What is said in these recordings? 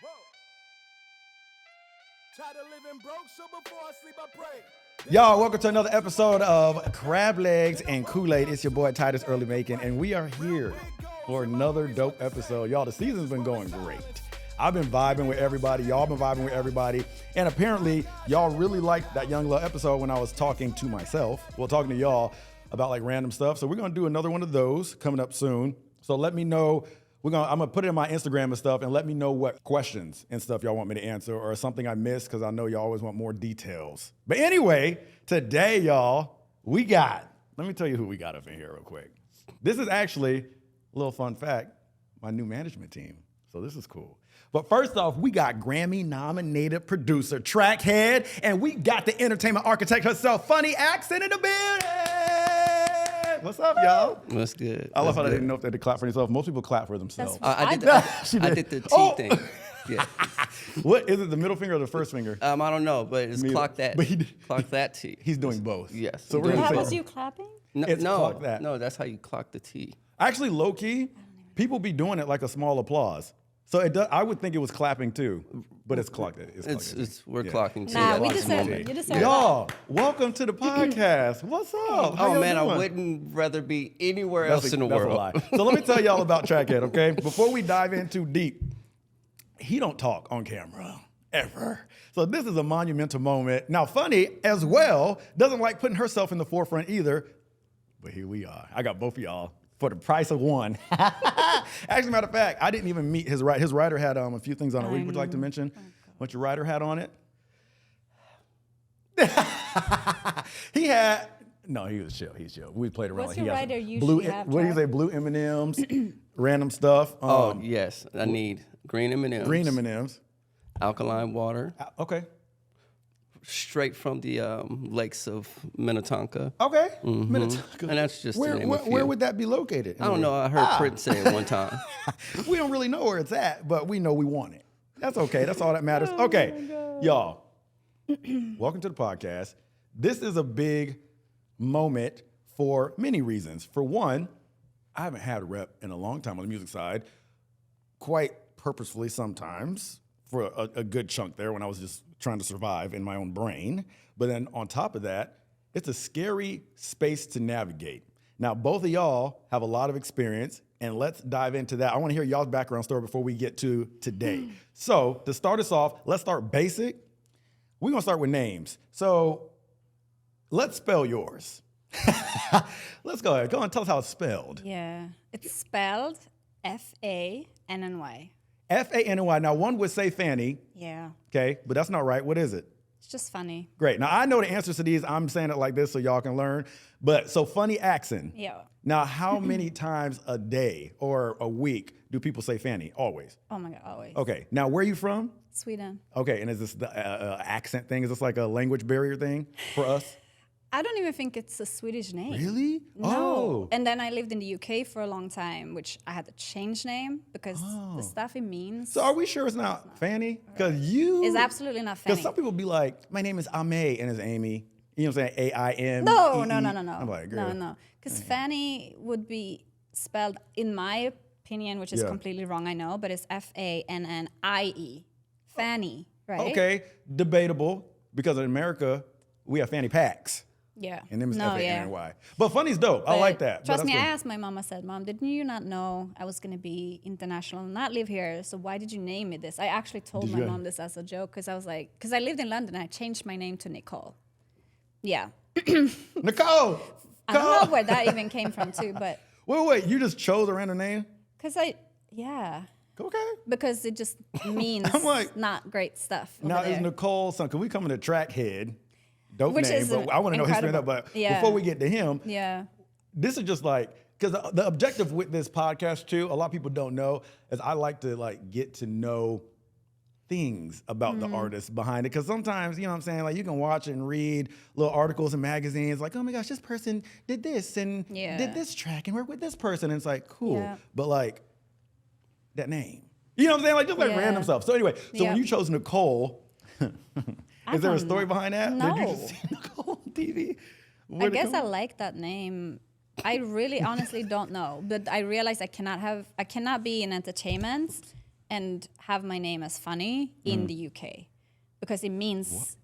Whoa. Tired of living broke, so before I sleep, I pray. Y'all, welcome to another episode of Crab Legs and Kool-Aid. It's your boy Titus Makin, and we are here for another dope episode. Y'all, the season's been going great. I've been vibing with everybody. Y'all been vibing with everybody. And apparently, y'all really liked that young little episode when I was talking to myself. Well, talking to y'all about like random stuff. So we're going to do another one of those coming up soon. So let me know. I'm going to put it in my Instagram and stuff, and let me know what questions and stuff y'all want me to answer or something I missed, because I know y'all always want more details. But anyway, today, y'all, let me tell you who we got up in here real quick. This is actually, a little fun fact, my new management team. So this is cool. But first off, we got Grammy-nominated producer, track head, and we got the entertainment architect herself, Fanny Axen, in the building. What's up, y'all? What's good? I love how they didn't know if they had to clap for themselves. Most people clap for themselves. I did the T thing. Yeah. What is it? The middle finger or the first finger? I don't know, but it's clock that. Clock that T. He's doing both. Yes. So we're gonna That say, was you clapping? Clock that. No, that's how you clock the T. Actually, low key, people be doing it like a small applause. So it does. I would think it was clapping too, but it's clocked. We're clocking T. Nah, at we this deserve moment. it. You deserve Y'all, welcome to the podcast. What's up? How Oh y'all man, doing? I wouldn't rather be anywhere else in the That's world. a lie. So let me tell y'all about Trackhead, okay? Before we dive in too deep, he don't talk on camera ever. So this is a monumental moment. Now, Fanny, as well, doesn't like putting herself in the forefront either, but here we are. I got both of y'all for the price of one. Actually, matter of fact, I didn't even meet his rider. His rider had a few things on it. Would you like to mention what your rider had on it? He was chill. He's chill. We played around. What's He your has rider blue, usually have, what do you say? Blue M&Ms, random stuff. Oh yes, I need green M&Ms. Green M&Ms. Alkaline water, Okay. straight from the lakes of Minnetonka. Okay. Mm-hmm. Minnetonka. And that's just Where, to name a few. where would that be located? I don't know. I heard Prince say it one time. We don't really know where it's at, but we know we want it. That's okay. That's all that matters. Okay, y'all, welcome to the podcast. This is a big moment for many reasons. For one, I haven't had a rep in a long time on the music side, quite purposefully sometimes, for a good chunk there when I was just trying to survive in my own brain. But then on top of that, it's a scary space to navigate. Now, both of y'all have a lot of experience, and let's dive into that. I want to hear y'all's background story before we get to today. So to start us off, let's start basic. We're going to start with names. So let's spell yours. Let's go ahead. Go on, tell us how it's spelled. Yeah. It's spelled Fanny. Fanny. Now, one would say Fanny, Yeah. okay, but that's not right. What is it? It's just funny. Great. Now, I know the answers to these. I'm saying it like this so y'all can learn. But so Fanny Axen. Yeah. Now, how many times a day or a week do people say Fanny? Always. Oh my God, always. Okay. Now, where are you from? Sweden. Okay. And is this the accent thing? Is this like a language barrier thing for us? I don't even think it's a Swedish name. Really? No. Oh. And then I lived in the UK for a long time, which I had to change name because the stuff it means So are we sure it's not Fanny? Because you... is absolutely not Fanny. Because some people be like, my name is Ame, and it's Amy. You know what I'm saying? A-I-M. No. I'm like, girl. No. Because Fanny would be spelled, in my opinion, which is completely wrong, I know, but it's Fannie. Fanny, right? Okay, debatable, because in America, we have fanny packs. Yeah. And them is Fanny. yeah. But Funny's dope. I But like that. Trust But me, I that's asked my mom, I said, Mom, didn't you not know I was going to be international and not live here? So why did you name me this? I actually told my mom this as a joke because I was like, because I lived in London and I changed my name to Nicole. Yeah. Nicole! I don't know where that even came from too, but Wait, you just chose a random name? because Okay. because it just means I'm like- not great stuff. over Now, there. is Nicole something? Can we come into Trackhead? Dope Which name, is but I want to know history of that. incredible. But Yeah. before we get to him, Yeah. this is just like, because the objective with this podcast too, a lot of people don't know, is I like to like get to know things about the artists behind it. Because sometimes, you know what I'm saying, like you can watch and read little articles in magazines like, oh my gosh, this person did this and did this track and worked with this person. And it's like, cool. Yeah. But like, that name. You know what I'm saying? Like just like random stuff. So anyway, so when you chose Nicole, is there a story behind that? No. Did you just see Nicole on TV? I guess I like that name. I really honestly don't know, but I realized I cannot be in entertainment and have my name as Fanny in the UK because it means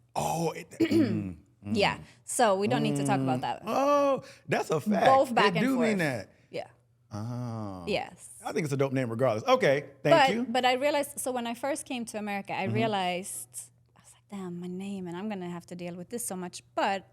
yeah. So we don't need to talk about that. Oh, that's a fact. Both back it and do forth. mean that. Yeah. Oh. Yes. I think it's a dope name regardless. Okay, thank you. But I realized, so when I first came to America, I realized, I was like, damn, my name, and I'm going to have to deal with this so much. But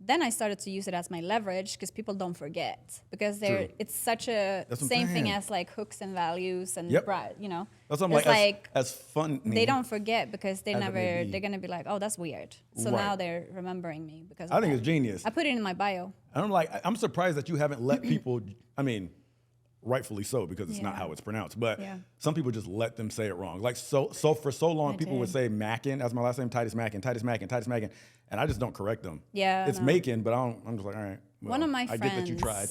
then I started to use it as my leverage because people don't forget. Because it's such a same thing as like hooks and values and, Yep. you know. That's what I'm it's like, as fun. they don't forget because As it may be. they're going to be like, oh, that's weird. So Right. now they're remembering me because of I think that. it's genius. I put it in my bio. And I'm surprised that you haven't let people, I mean, rightfully so because it's not Yeah. how it's pronounced, but Yeah. some people just let them say it wrong. Like so for so long, people would say Makin as my last name, Titus Makin, and I just don't correct them. Yeah, It's no. Makin, but I'm just like, all right. Well, One of my I friends, get that you tried.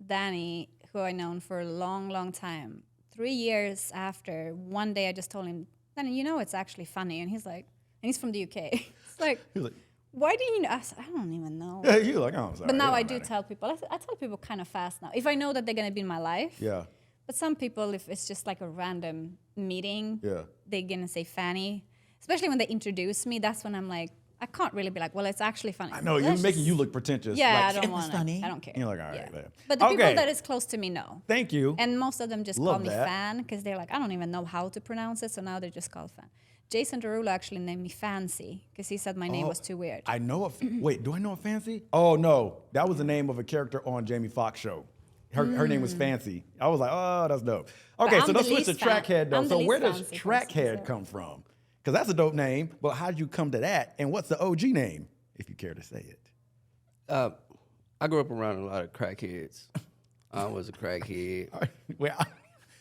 Danny, who I known for a long, long time, 3 years after, one day I just told him, Danny, you know it's actually funny. And he's like, and he's from the UK. It's like, He was like, why do you know? I said, I don't even know. yeah, you like, oh, I'm sorry. But now it I don't do matter. tell people. I tell people kind of fast now. If I know that they're going to be in my life. Yeah, But some people, if it's just like a random meeting, yeah. they're going to say Fanny. Especially when they introduce me, that's when I'm like, I can't really be like, well, it's actually funny. I know, Let's you're just- making you look pretentious. Yeah, like, I don't "It's want funny." to. I don't care. You're like, all right, Yeah. there. But the people Okay. that is close to me know. Thank you. And most of them just Love call me that. Fan because they're like, I don't even know how to pronounce it, so now they just call Fan. Jason Derulo actually named me Fancy because he said my name was too weird. I know wait, do I know a Fancy? Oh no, that was the name of a character on Jamie Foxx show. Her name was Fancy. I was like, oh, that's dope. Okay, I'm so the let's switch to least fan- Trackhead though. I'm the So least where does fancy person, Trackhead so- come from? Because that's a dope name, but how did you come to that? And what's the OG name, if you care to say it? I grew up around a lot of crackheads. I was a crackhead. All right, well,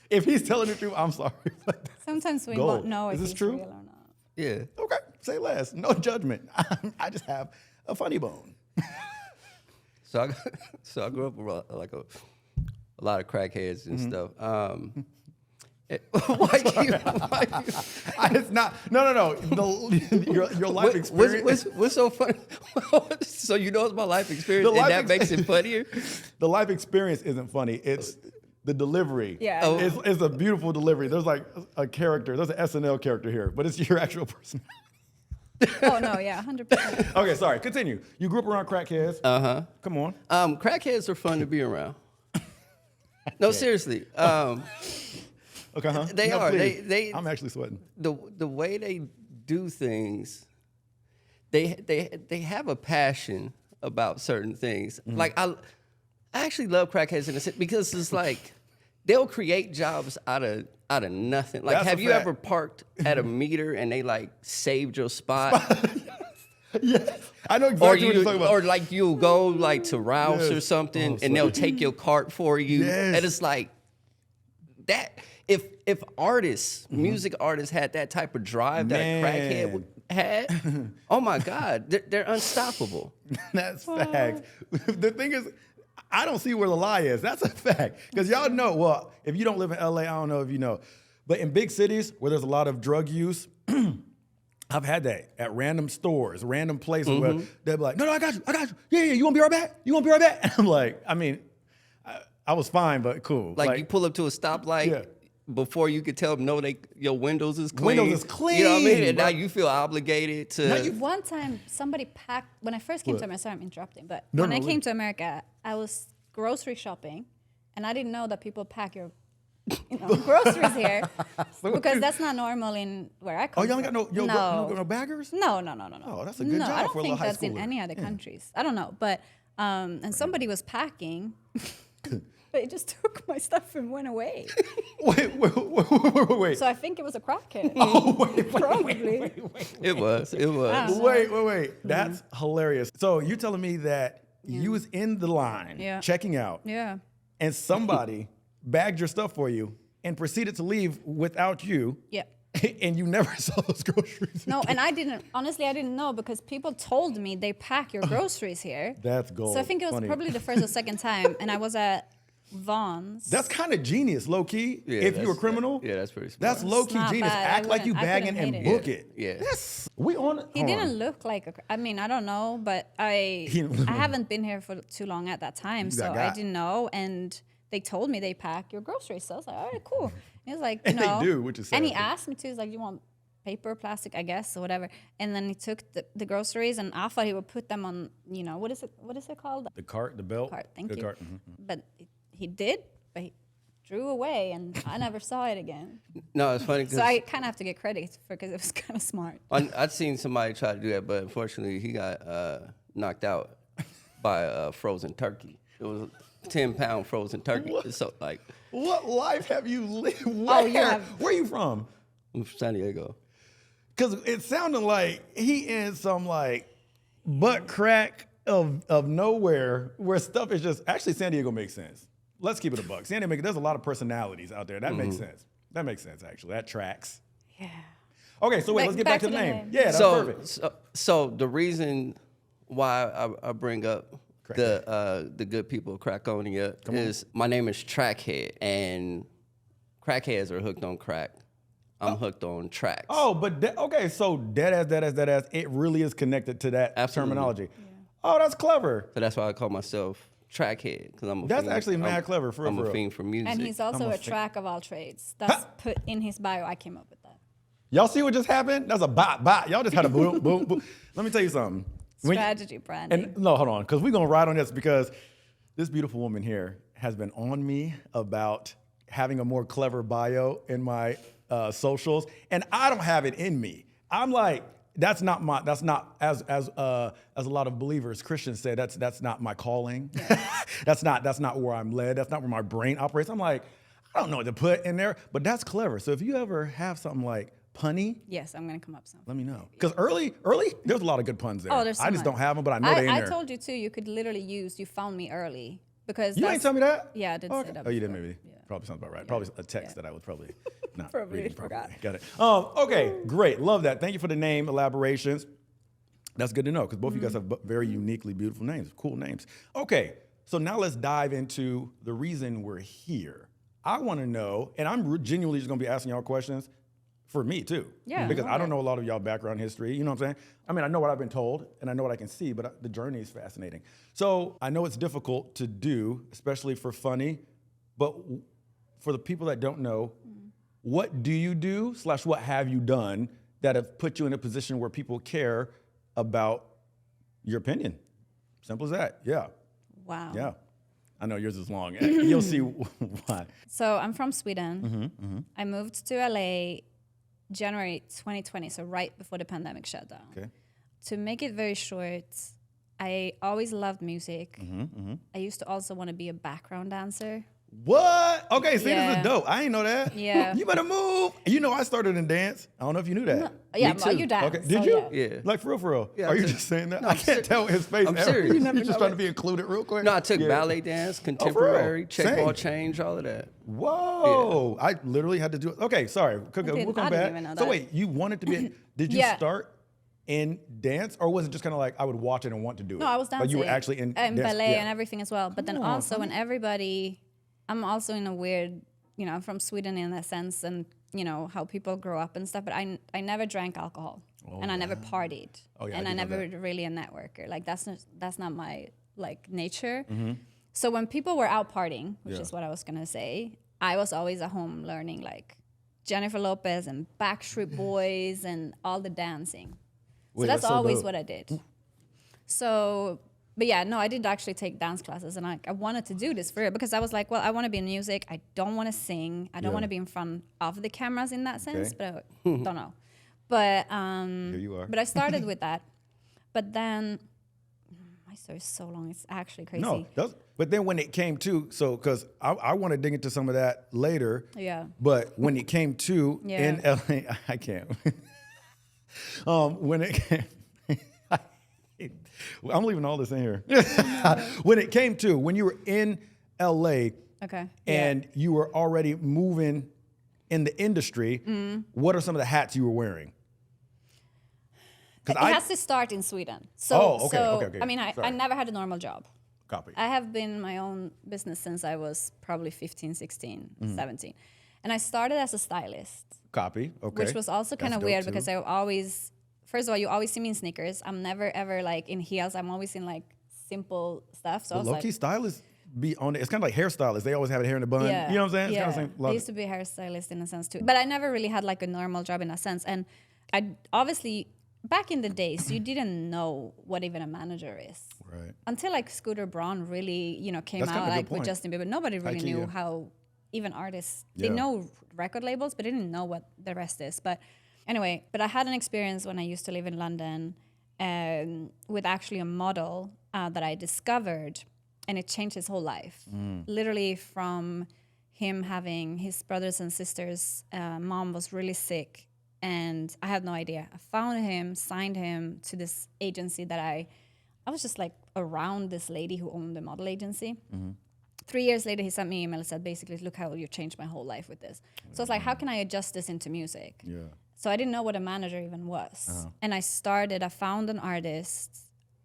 if he's telling the truth, I'm sorry. Sometimes we Gold. won't know if Is this he's true? real or not. Yeah. Okay, say less. No judgment. I just have a funny bone. So I grew up around like a lot of crackheads and stuff. Why you? It's not. No. Your life experience. What's so funny? So you know it's my life experience, The and life that makes it funnier. The life experience isn't funny. It's the delivery. Yeah. Oh. It's a beautiful delivery. There's like a character. There's an SNL character here, but it's your actual person. Oh, no, yeah, 100%. Okay, sorry. Continue. You grew up around crackheads. Come on. Crackheads are fun to be around. No, seriously. Okay, huh? They No, are. please. They I'm actually sweating. the way they do things, they have a passion about certain things. Like I actually love crackheads in a sense because it's like they'll create jobs out of nothing. Like, That's a have you fact. ever parked at a meter and they like saved your spot? Yes. I know Or exactly what you're talking about. or like you'll go like to Rouse Yes. or something, Oh, and they'll sorry. take your cart for you, Yes. and it's like that. If artists, music artists, had that type of drive that a crackhead had, oh my God, they're unstoppable. That's facts. The thing is, I don't see where the lie is. That's a fact. Because y'all know, well, if you don't live in LA, I don't know if you know. But in big cities where there's a lot of drug use, I've had that at random stores, random places where they'll be like, no, I got you. Yeah, you want to be right back? You want to be right back? And I'm like, I mean, I was fine, but cool. Like you pull up to a stoplight. Yeah. Before you could tell them, no, your windows is clean. Windows is clean, You know what I mean? And bro. now you feel obligated to. One time, somebody packed, when I first came to America, sorry, I'm interrupting, but No, when no, I wait. came to America, I was grocery shopping, and I didn't know that people pack your groceries here because that's not normal in where I come Oh, y'all from. ain't got no baggers? No. Oh, that's a good no, job I don't for a think little high that's in schooler. any other countries. I don't know, but and somebody was packing, but it just took my stuff and went away. Wait. So I think it was a crackhead. Oh, wait. Probably. It was. Wait. That's hilarious. So you're telling me that you was in the line checking out Yeah. and somebody bagged your stuff for you and proceeded to leave without you Yeah. and you never saw those groceries No, again. and I didn't know because people told me they pack your groceries here. That's gold. So I think it was Funny. probably the first or second time, and I was at Vaughn's. That's kind of genius, low key. Yeah, if you're a that's- criminal, Yeah, that's pretty smart. that's low key not genius. bad. I Act like you wouldn't- I bagging couldn't and hate it. book it. Yeah. Yes. We on it. He Hold on. didn't look like I mean, I don't know, but I haven't been here for too long at that time, so I got- didn't know. And they told me they pack your groceries. So I was like, all right, cool. He was like, And they do, which is sad. And he asked me to. He's like, you want paper, plastic, I guess, or whatever. And then he took the groceries, and I thought he would put them on, what is it called? The cart, the belt? Cart, thank the you. Cart. But he did, but he drew away, and I never saw it again. No, it's funny because So I kind of have to get credit because it was kind of smart. I'd seen somebody try to do that, but unfortunately he got knocked out by a frozen turkey. It was a 10-pound frozen turkey. What? So like, What life have you lived? Where are you from? I'm from San Diego. Because it sounded like he in some like butt crack of nowhere where stuff is just, actually San Diego makes sense. Let's keep it a buck. San Diego, there's a lot of personalities out there. That makes sense. That makes sense, actually. That tracks. Yeah. Okay, so wait, let's get back to the name. Yeah, that's perfect. So the reason why I bring up the good people of Crackonia is my name is Trackhead, and crackheads are hooked on crack. I'm hooked on tracks. Oh, but okay, so dead ass, it really is connected to that terminology. Yeah. Oh, that's clever. So that's why I call myself Trackhead, because I'm a That's fiend. actually mad clever, for real. I'm a fiend for music. And he's also a track of all trades. That's put in his bio. I came up with that. Y'all see what just happened? That's a bot. Y'all just had a boom, boom, boom. Let me tell you something. Strategy branding. And no, hold on, because we're gonna ride on this because this beautiful woman here has been on me about having a more clever bio in my socials, and I don't have it in me. I'm like, that's not as a lot of believers, Christians say, that's not my calling. Yeah. that's not where I'm led. That's not where my brain operates. I'm like, I don't know what to put in there, but that's clever. So if you ever have something like punny, yes, I'm gonna come up with something. let me know. Because early, there's a lot of good puns there. Oh, there's so I just much. don't have them, but I know they're in there. I told you too. You could literally use. You found me early because You ain't tell me that? Yeah, I did say that. Oh, you did before. maybe. Yeah. Probably sounds about right. Probably a text that I was probably not Probably reading forgot. properly. Got it. Okay, great. Love that. Thank you for the name elaborations. That's good to know because both of you guys have very uniquely beautiful names, cool names. Okay, so now let's dive into the reason we're here. I want to know, and I'm genuinely just going to be asking y'all questions for me too. Yeah. Because I don't know a lot of y'all background history. You know what I'm saying? I mean, I know what I've been told and I know what I can see, but the journey is fascinating. So I know it's difficult to do, especially for Fanny, but for the people that don't know, what do you do / what have you done that have put you in a position where people care about your opinion? Simple as that. Yeah. Wow. Yeah. I know yours is long. You'll see why. So I'm from Sweden. I moved to LA January 2020, so right before the pandemic shut down. Okay. To make it very short, I always loved music. I used to also want to be a background dancer. What? Okay, see, this Yeah. is dope. I ain't know that. Yeah. You better move. You know, I started in dance. I don't know if you knew that. No, yeah, Me well, too. you dance. Okay, did so you? Yeah. Like for real? Yeah, Are you I'm just saying that? No, I I'm can't tell his face. I'm ever. serious. You're just trying to be included real quick. No, I took Yeah. ballet dance, real? contemporary, check ball Same. change, all of that. Whoa! I literally had to do it. Okay, sorry. We'll come I didn't back. even know So that. wait, you wanted to be? Did you Yeah. start in dance, or was it just kind of like I would watch it and want to do it? No, I was dancing. But you were actually in dance? ballet Yeah. and everything as well. But then also when everybody, I'm also in a weird, I'm from Sweden in that sense, and how people grow up and stuff. But I never drank alcohol, and I never partied, Oh, yeah, I and I did know never that. really a networker. Like that's not my nature. Mm-hmm. So when people were out partying, which Yeah. is what I was gonna say, I was always at home learning like Jennifer Lopez and Backstreet Boys and all the dancing. So Wait, that's that's so always dope. what I did. So, but yeah, no, I did actually take dance classes, and I wanted to do this for it because I was like, well, I want to be in music. I don't want to sing. I don't Yeah. want to be in front of the cameras in that sense, Okay. but I don't know. But Here you are. but I started with that. But then my story is so long. It's actually crazy. No, but then when it came to, because I want to dig into some of that later. Yeah. But when it came to Yeah. in LA, I can't. When it came, I'm leaving all this in here. When it came to, when you were in LA Okay. and you were already moving in the industry, what are some of the hats you were wearing? It has to start in Sweden. So, Oh, okay, okay. I mean, I Sorry. never had a normal job. Copy. I have been in my own business since I was probably 15, 16, 17. And I started as a stylist, Copy. Okay. which was also kind That's of dope, weird too. because I always, first of all, you always see me in sneakers. I'm never ever like in heels. I'm always in like simple stuff. So I But was low-key like, stylists be on it. It's kind of like hairstylists. They always have hair in a bun. Yeah. You know what I'm saying? It's Yeah. kind of same. I used to be a hairstylist in a sense too. But I never really had like a normal job in a sense. And I obviously, back in the days, you didn't know what even a manager is. Right. Until like Scooter Braun really, came That's kind out of a good like with point. Justin Bieber. Nobody really knew yeah. how even artists, Yeah. they know record labels, but they didn't know what the rest is. But anyway, but I had an experience when I used to live in London with actually a model that I discovered, and it changed his whole life. Literally from him having his brothers and sisters, mom was really sick, and I had no idea. I found him, signed him to this agency that I was just like around this lady who owned the model agency. 3 years later, he sent me an email and said, basically, look how you changed my whole life with this. So it's like, how can I adjust this into music? Yeah. So I didn't know what a manager even was. And I found an artist,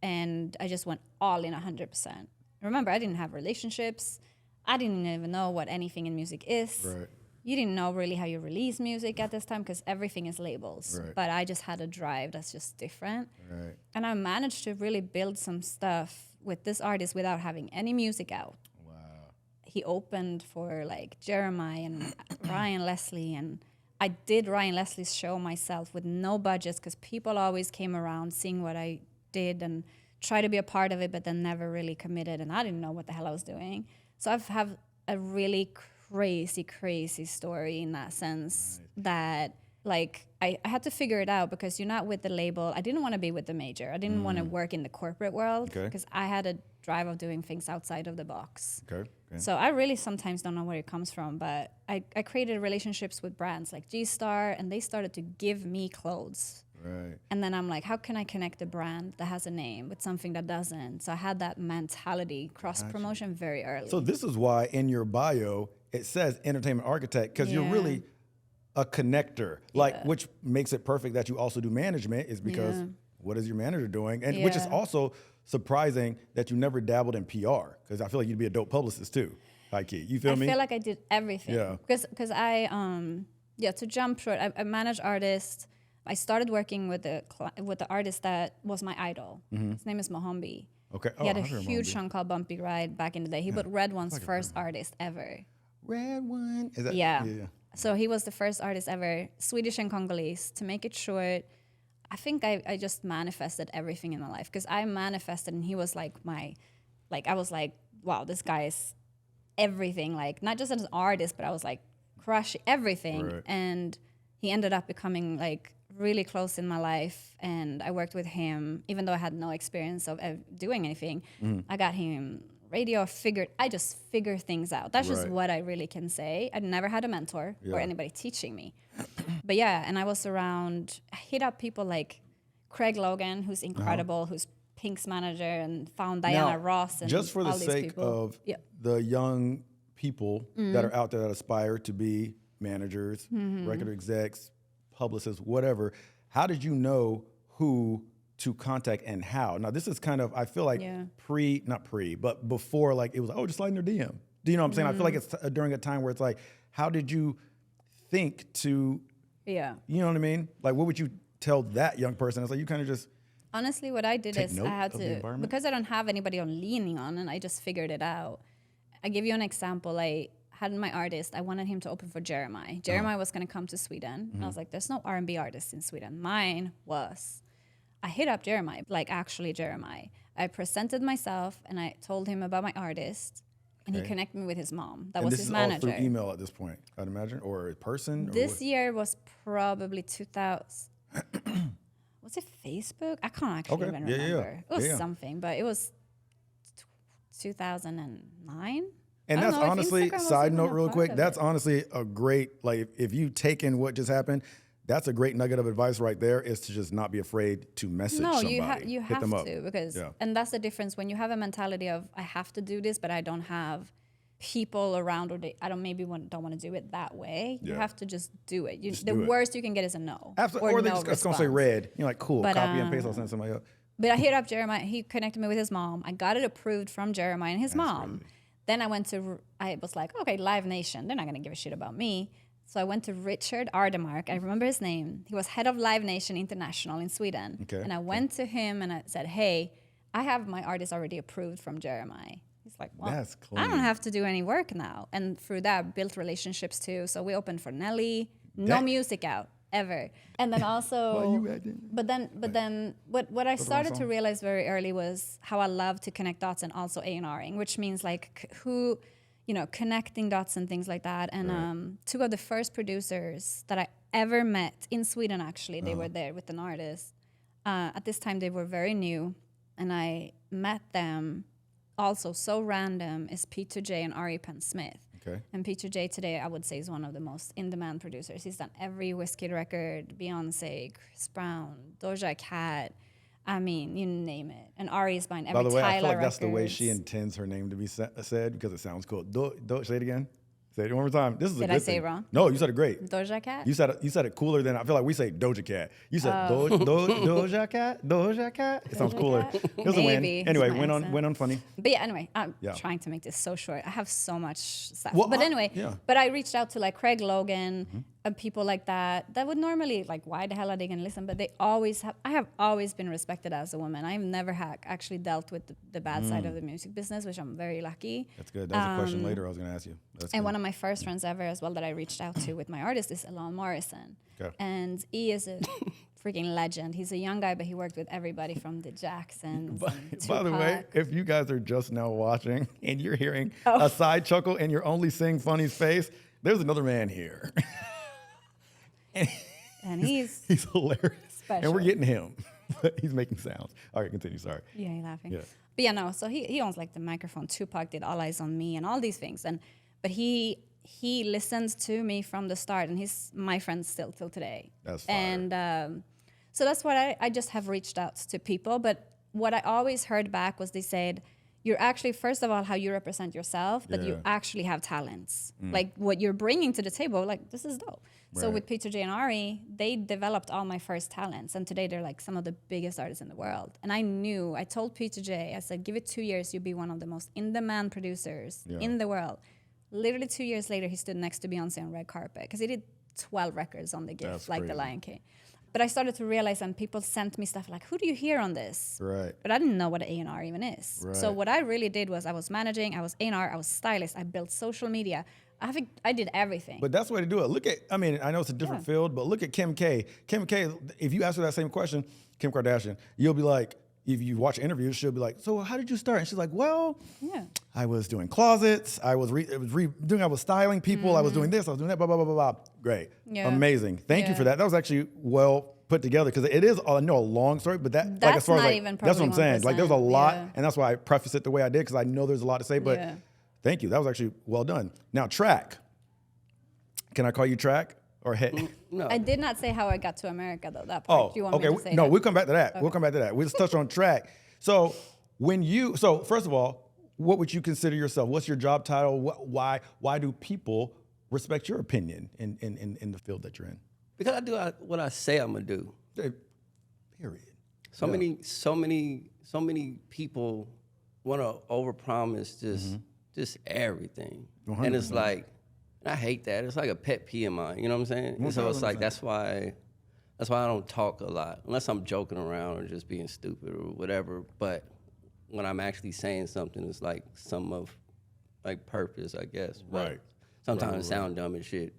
and I just went all in 100%. Remember, I didn't have relationships. I didn't even know what anything in music is. Right. You didn't know really how you release music at this time because everything is labels. Right. But I just had a drive that's just different. Right. And I managed to really build some stuff with this artist without having any music out. Wow. He opened for like Jeremih and Ryan Leslie, and I did Ryan Leslie's show myself with no budgets because people always came around seeing what I did and tried to be a part of it, but then never really committed, and I didn't know what the hell I was doing. So I have a really crazy story in that sense, that like I had to figure it out because you're not with the label. I didn't want to be with the major. I didn't want to work in the corporate world because I had a drive of doing things outside of the box. Okay. So I really sometimes don't know where it comes from, but I created relationships with brands like G-Star, and they started to give me clothes. Right. And then I'm like, how can I connect a brand that has a name with something that doesn't? So I had that mentality, cross-promotion very early. So this is why in your bio it says entertainment architect, because you're really a connector, like which makes it perfect that you also do management, is because what is your manager doing? And which is also surprising that you never dabbled in PR, because I feel like you'd be a dope publicist too. Like, you feel me? I feel like I did everything. Yeah. Because I, to jump short, I manage artists. I started working with the artist that was my idol. His name is Mohambi. Okay. He had a I heard huge Mohambi. song called Bumpy Ride back in the day. He was Red One's first artist ever. Red One. Is that? Yeah. So he was the first artist ever, Swedish and Congolese. To make it short, I think I just manifested everything in my life, because I manifested, and he was like I was like, wow, this guy is everything. Like, not just as an artist, but I was like crushing everything. Right. And he ended up becoming like really close in my life, and I worked with him, even though I had no experience of doing anything. I got him radio. I just figured things out. That's just what I really can say. I never had a mentor or anybody teaching me. But yeah, and I hit up people like Craig Logan, who's incredible, who's Pink's manager, and found Diana Ross and just for the all these sake people. of the young people that are out there that aspire to be managers, record execs, publicists, whatever, how did you know who to contact and how? Now, this is kind of, I feel like but before, like, it was, just slide in their DM. Do you know what I'm saying? I feel like it's during a time where it's like, how did you think to, you know what I mean? Like, what would you tell that young person? It's like, you kind of just... Honestly, what I did is I had to, because I don't have anybody on leaning on, and I just figured it out. I give you an example. I had my artist, I wanted him to open for Jeremih. Jeremih was going to come to Sweden. And I was like, there's no R&B artist in Sweden. Mine was. I hit up Jeremih, like actually Jeremih. I presented myself, and I told him about my artist, and he connected me with his mom. That was his manager. This is all through email at this point, I'd imagine, or in person? This year was probably 2000. Was it Facebook? I can't actually even remember. It was something, but it was 2009. And that's honestly, side note real quick, that's honestly a great, like, if you take in what just happened, that's a great nugget of advice right there, is to just not be afraid to message somebody. No, you Hit have them up. to, because, and that's the difference when you have a mentality of, I have to do this, but I don't have people around, or I don't want to do it that way. You have to just do it. The worst you can get is a no. Absolutely. Or they're just going to say red. You're like, cool, but, copy and paste, I'll send somebody else. But I hit up Jeremih. He connected me with his mom. I got it approved from Jeremih and his mom. Crazy. Then I was like, okay, Live Nation, they're not going to give a shit about me. So I went to Richard Ardemark. I remember his name. He was head of Live Nation International in Sweden. Okay. And I went to him and I said, hey, I have my artist already approved from Jeremih. He's like, well, That's I don't clean. have to do any work now. And through that, built relationships too. So we opened for Nelly, no That- music out ever. And then also, Well, you had to- but then what I started to song? realize very early was how I love to connect dots and also A&Ring, which means like who, you know, connecting dots and things like that. And two of the first producers that I ever met in Sweden, actually, they were there with an artist. At this time, they were very new, and I met them. Also, so random is Peter J and Ari Penn Smith. Okay. And Peter J today, I would say, is one of the most in-demand producers. He's done every Whiskey record, Beyonce, Chris Brown, Doja Cat. I mean, you name it. And Ari's buying every By the way, Tyler I feel like records. that's the way she intends her name to be said because it sounds cool. Say it again. Say it one more time. This is a Did good I say thing. it wrong? No, you said it great. Doja Cat? You said it cooler than I feel like we say Doja Cat. You said Doja Cat. Doja Cat. It sounds Doja cooler. Cat? It was a win. Maybe. Anyway, It's my accent. went on funny. But yeah, anyway, I'm Yeah. trying to make this so short. I have so much stuff. Well, but anyway, yeah. but I reached out to like Craig Logan and people like that would normally like, why the hell are they going to listen? But I have always been respected as a woman. I've never actually dealt with the bad side of the music business, which I'm very lucky. That's good. That's a question later I was going to ask you. That's And good. one of my first friends ever as well that I reached out to with my artist is Alon Morrison. Okay. And he is a freaking legend. He's a young guy, but he worked with everybody from the Jacksons. and By the way, Tupac. if you guys are just now watching and you're hearing Oh. a side chuckle and you're only seeing Funny's face, there's another man here. And he's He's hilarious. And we're Special. getting him. But he's making sounds. All right, continue. Sorry. Yeah, you're laughing. Yeah. But yeah, no. So he owns like the microphone. Tupac did All Eyes on Me and all these things. But he listens to me from the start, and he's my friend still till today. That's fire. And so that's what I just have reached out to people. But what I always heard back was they said, you're actually, first of all, how you represent yourself, but you Yeah. actually have talents. Like what you're bringing to the table, like this is dope. So Right. with Peter J and Ari, they developed all my first talents. And today they're like some of the biggest artists in the world. And I told Peter J, I said, give it 2 years, you'll be one of the most in-demand producers Yeah. in the world. Literally 2 years later, he stood next to Beyonce on red carpet because he did 12 records on the gift, That's like The crazy. Lion King. But I started to realize, and people sent me stuff like, who do you hear on this? Right. But I didn't know what an A&R even is. So Right. what I really did was I was managing, I was A&R, I was stylist, I built social media. I did everything. But that's the way to do it. Look at, I mean, I know it's a different field, but look at Kim K. Kim K, if you ask her that same question, Kim Kardashian, you'll be like, if you watch interviews, she'll be like, so how did you start? And she's like, well, Yeah. I was doing closets. I was I was styling people. I was doing this. I was doing that, blah, blah, blah, blah, blah. Great. Yeah. Amazing. Thank you Yeah. for that. That was actually well put together because it is, I know, a long story, but that, like, as That's far as not like, even that's what I'm probably saying. Like, there's a 1%, lot, yeah. and that's why I preface it the way I did because I know there's a lot to say, but Yeah. thank you. That was actually well done. Now, track. Can I call you track or head? No. I did not say how I got to America, though, that part. Oh, Do you want okay. me to say No, that? we'll come back to that. We'll come back to that. We'll just touch on track. So first of all, what would you consider yourself? What's your job title? Why do people respect your opinion in the field that you're in? Because I do what I say I'm gonna do. Period. So many people want to overpromise just everything, and it's 100%. like, and I hate that. It's like a pet peeve of mine. You know what I'm saying? And so it's like 100%. that's why I don't talk a lot unless I'm joking around or just being stupid or whatever. But when I'm actually saying something, it's like some of like purpose, I guess. But Right. sometimes Right, it sound dumb as shit.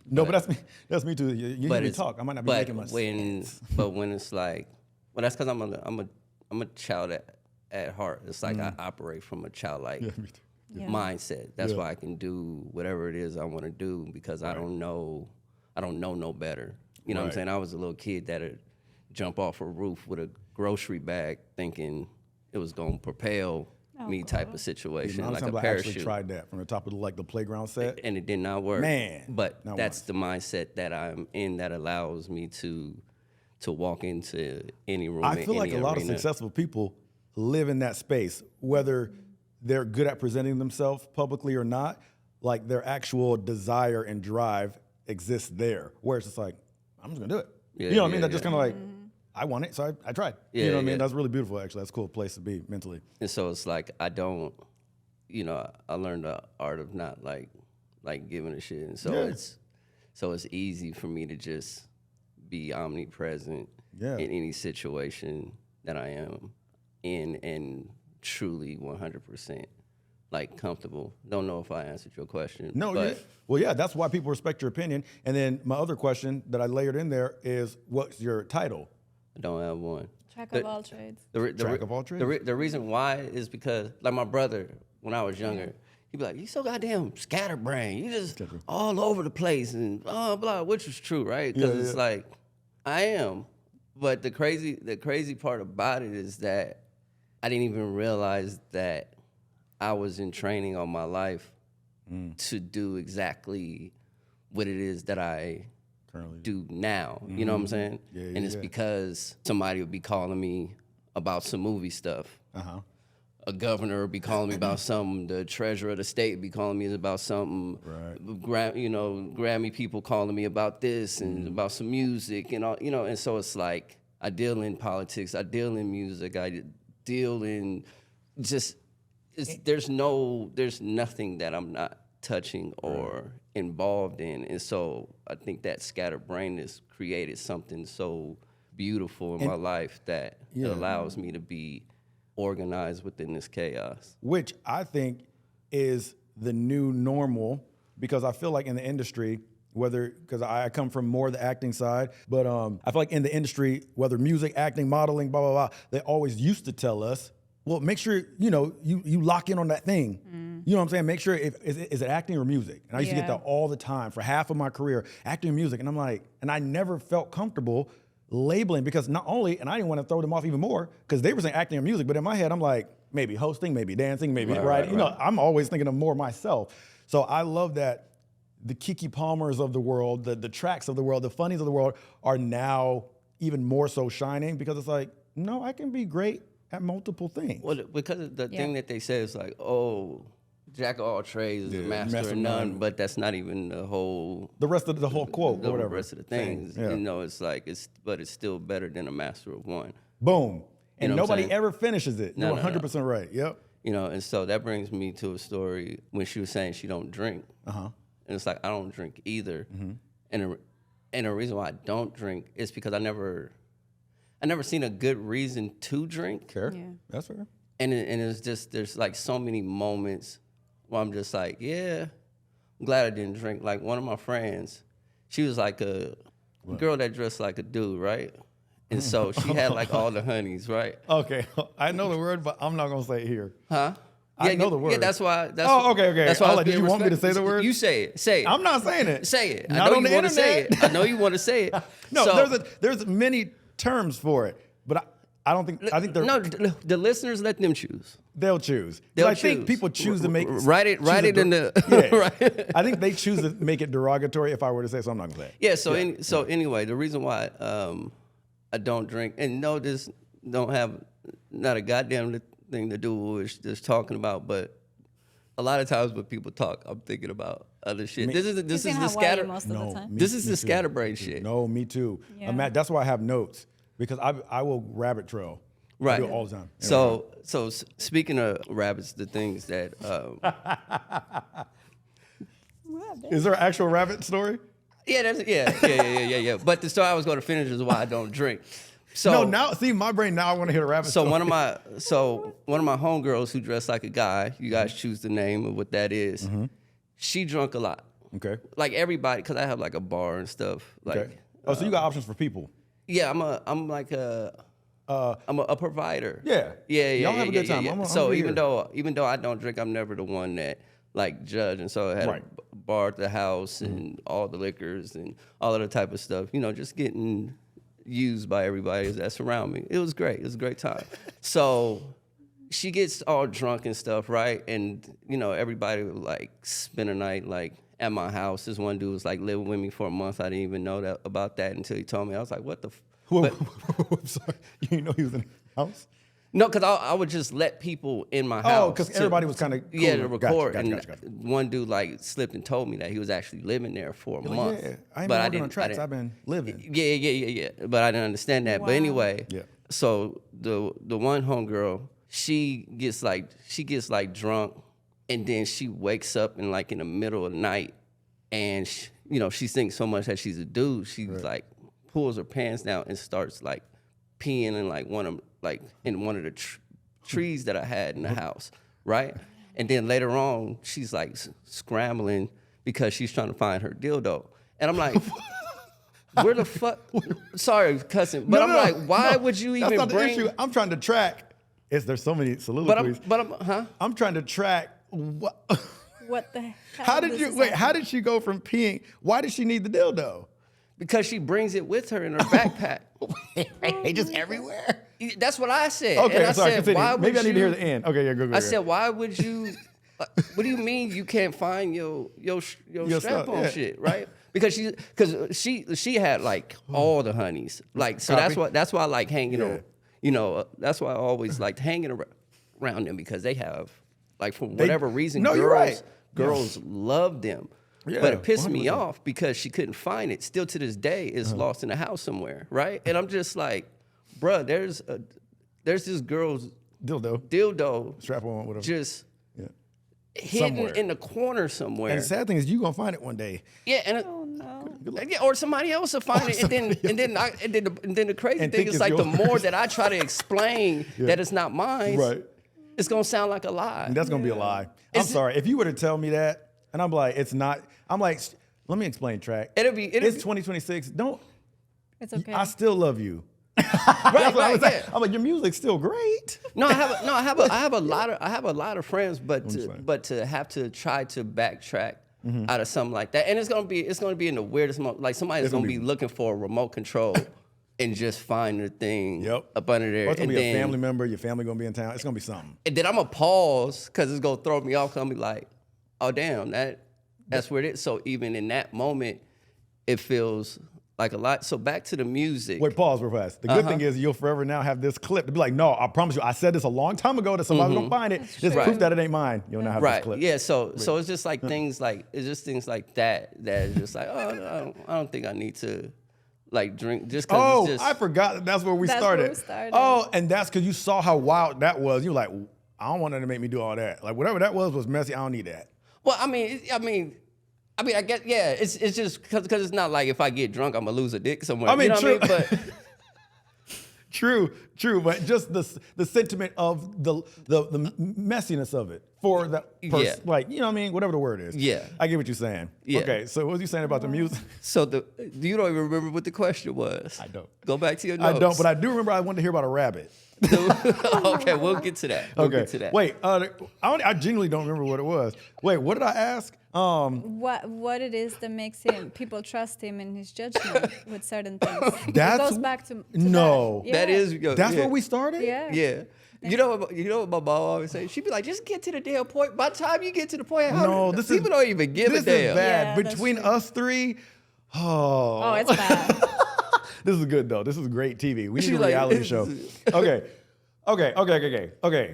No, but that's me. That's me too. You hear me it's- talk. I might not be but making much sense. But when it's like, well, that's because I'm a child at heart. It's like I operate from a childlike Yeah, me too. Yeah. mindset. That's Yeah. why I can do whatever it is I want to do because I don't know no better. You know what I'm Right. saying? I was a little kid that'd jump off a roof with a grocery bag thinking it was gonna propel me type of situation, like a I actually parachute. tried that from the top of the playground set. And it did not work. Man, But not that's once. the mindset that I'm in that allows me to walk into any room. I feel like a any lot of arena. successful people live in that space, whether they're good at presenting themselves publicly or not. Like their actual desire and drive exists there, where it's just like, I'm just gonna do it. Yeah, you know what I yeah, mean? That's just yeah. kind of like, I want it, so I tried. You Yeah, know what I mean? yeah. That's really beautiful, actually. That's a cool place to be mentally. And so it's like I don't, I learned the art of not like giving a shit, and so Yeah. it's easy for me to just be omnipresent Yeah. in any situation that I am in, and truly 100% like comfortable. Don't know if I answered your question. No, but well, yeah, that's why people respect your opinion. And then my other question that I layered in there is, what's your title? I don't have one. Jack of all trades. Jack of all trades? The reason why is because, like my brother, when I was younger, he'd be like, "You so goddamn scatterbrained. You just all over the place and blah blah," which was true, right? Because it's like, I am. But the crazy part about it is that I didn't even realize that I was in training all my life to do exactly what it is that I currently do now. You know what I'm saying? And it's because somebody would be calling me about some movie stuff. A governor would be calling me about something. The treasurer of the state would be calling me about something. Right. Grammy people calling me about this and about some music and all. And so it's like I deal in politics. I deal in music. I deal in just. There's nothing that I'm not touching or involved in, and so I think that scatterbrainness created something so beautiful in my life that it allows me to be organized within this chaos. Which I think is the new normal, because I feel like in the industry, because I come from more the acting side, but I feel like in the industry, whether music, acting, modeling, blah, blah, blah, they always used to tell us, well, make sure, you lock in on that thing. You know what I'm saying? Make sure, is it acting or music? And I used to get that all the time for half of my career, acting and music. And I'm like, and I never felt comfortable labeling, because not only, and I didn't want to throw them off even more, because they were saying acting or music, but in my head, I'm like, maybe hosting, maybe dancing, maybe writing. I'm always thinking of more myself. So I love that the Keke Palmers of the world, the Tracks of the world, the Funnies of the world are now even more so shining, because it's like, no, I can be great at multiple things. Well, because the thing that they say is like, oh, jack of all trades is a master of none, but that's not even the whole quote or whatever. The rest of the things, it's like it's still better than a master of one. Boom. And nobody saying? Ever finishes it. No, You're 100% right. Yep. And so that brings me to a story when she was saying she don't drink. And it's like, I don't drink either. And the reason why I don't drink is because I never seen a good reason to drink. Fair. Yeah. That's fair. And it's just, there's like so many moments where I'm just like, yeah, I'm glad I didn't drink. Like one of my friends, she was like a girl that dressed like a dude, right? And so she had like all the honeys, right? Okay, I know the word, but I'm not gonna say it here. Huh? I know the word. Yeah, that's why. Okay. That's why. Did you want me to say the word? You say it. Say it. I'm not saying it. Say it. Not on the internet. Say it. I know you want to say it. No, so, there's many terms for it, but I don't think. I think they're the listeners, let them choose. They'll choose. I think people choose to make write it in the right. I think they choose to make it derogatory. If I were to say, so I'm not gonna say it. Yeah. Anyway, the reason why I don't drink, and no, this don't have not a goddamn thing to do with what we're just talking about, but a lot of times when people talk, I'm thinking about other shit. This is the scatter. Most of the time. This is the scatterbrain shit. No, me too. Yeah. That's why I have notes, because I will rabbit trail. Right. I do it all the time. So speaking of rabbits, the things that is there an actual rabbit story? Yeah. But the story I was going to finish is why I don't drink. So now see my brain. Now I want to hear a rabbit. So story. one of my homegirls who dressed like a guy. You guys choose the name of what that is. Mm-hmm. She drunk a lot. Okay. Like everybody, because I have like a bar and stuff. Like, okay. So you got options for people. Yeah, I'm a provider. Yeah. Y'all have a good time. Yeah. So even though I don't drink, I'm never the one that like judge. And so I had a bar at the house and all the liquors and all of the type of stuff. Just getting used by everybody that's around me. It was great. It was a great time. So she gets all drunk and stuff, right? And everybody would like spend a night like at my house. This one dude was like living with me for a month. I didn't even know about that until he told me. I was like, what the I'm sorry. You didn't know he was in the house? No, because I would just let people in my house. Oh, because everybody was kind of cool. To record. Gotcha. One dude like slipped and told me that he was actually living there for a month. Yeah, I ain't been working on tracks. I've been living. Yeah. But I didn't understand that. Wow. But anyway, so the one homegirl, she gets like drunk, and then she wakes up in the middle of the night, and she thinks so much that she's a dude. She's like pulls her pants down and starts like peeing in one of the trees that I had in the house, right? And then later on, she's like scrambling because she's trying to find her dildo. And I'm like, where the fuck? Sorry, cussing. But I'm like, why would you even that's not bring? the issue. I'm trying to track. There's so many soliloquies. I'm trying to track what. What the hell? How did you wait? How did she go from peeing? Why did she need the dildo? Because she brings it with her in her backpack. Just everywhere. That's what I said. Okay, and I sorry. said, Continue. why Maybe would I need to hear the end. Okay, yeah, go. I said, why would you? What do you mean you can't find your strap on shit, right? Because she had like all the honeys, like so. That's why I like hanging on. You know, that's why I always liked hanging around them because they have like for whatever reason, girls love them. Yeah, but it pissed 100%. Me off because she couldn't find it. Still to this day, it's lost in the house somewhere, right? And I'm just like, bruh, there's this girl's dildo strap on, whatever, just hidden somewhere in the corner somewhere. And the sad thing is, you gonna find it one day. Yeah, and or somebody else will find it, and then the crazy thing is like the more that I try to explain that it's not mine, right? It's gonna sound like a lie. And that's gonna be a lie. I'm sorry if you were to tell me that, and I'm like, it's not. I'm like, let me explain, Track. It's 2026. Don't. It's okay. I still love you. right. I'm like, your music's still great. I have a lot of friends, but to have to try to backtrack out of something like that, and it's gonna be in the weirdest moment. Like somebody's gonna be looking for a remote control and just find the thing up under there. Or it's gonna be a family member. Your family gonna be in town. It's gonna be something. And then I'm gonna pause because it's gonna throw me off. Cause I'm gonna be like, oh damn, that's where it is. So even in that moment, it feels like a lot. So back to the music. Wait, pause real fast. The good thing is you'll forever now have this clip to be like, no, I promise you, I said this a long time ago that somebody's gonna find it. This proof that it ain't mine. You'll now have this clip. Yeah, so it's just like things like that is just like, oh, I don't think I need to like drink just because it's just. I forgot that's where we started. Oh, and that's because you saw how wild that was. You were like, I don't want her to make me do all that. Like whatever that was messy. I don't need that. Well, I mean, I guess, yeah, it's just because it's not like if I get drunk, I'm going to lose a dick somewhere. I mean, you know true. What I mean? But true, but just the sentiment of the messiness of it for the person, like, you know what I mean? Whatever the word is. Yeah. I get what you're saying. Yeah. Okay, so what was you saying about the music? So you don't even remember what the question was? I don't. Go back to your notes. I don't, but I do remember I wanted to hear about a rabbit. Okay, we'll get to that. Wait, I genuinely don't remember what it was. Wait, what did I ask? What it is that makes people trust him in his judgment with certain things. It goes back to no. That is that's where we started. Yeah. You know what my mom always say? She'd be like, just get to the damn point. By the time you get to the point, people don't even give a damn. This is bad. Between us three, oh, it's bad. This is good though. This is great TV. We need a reality show. Okay.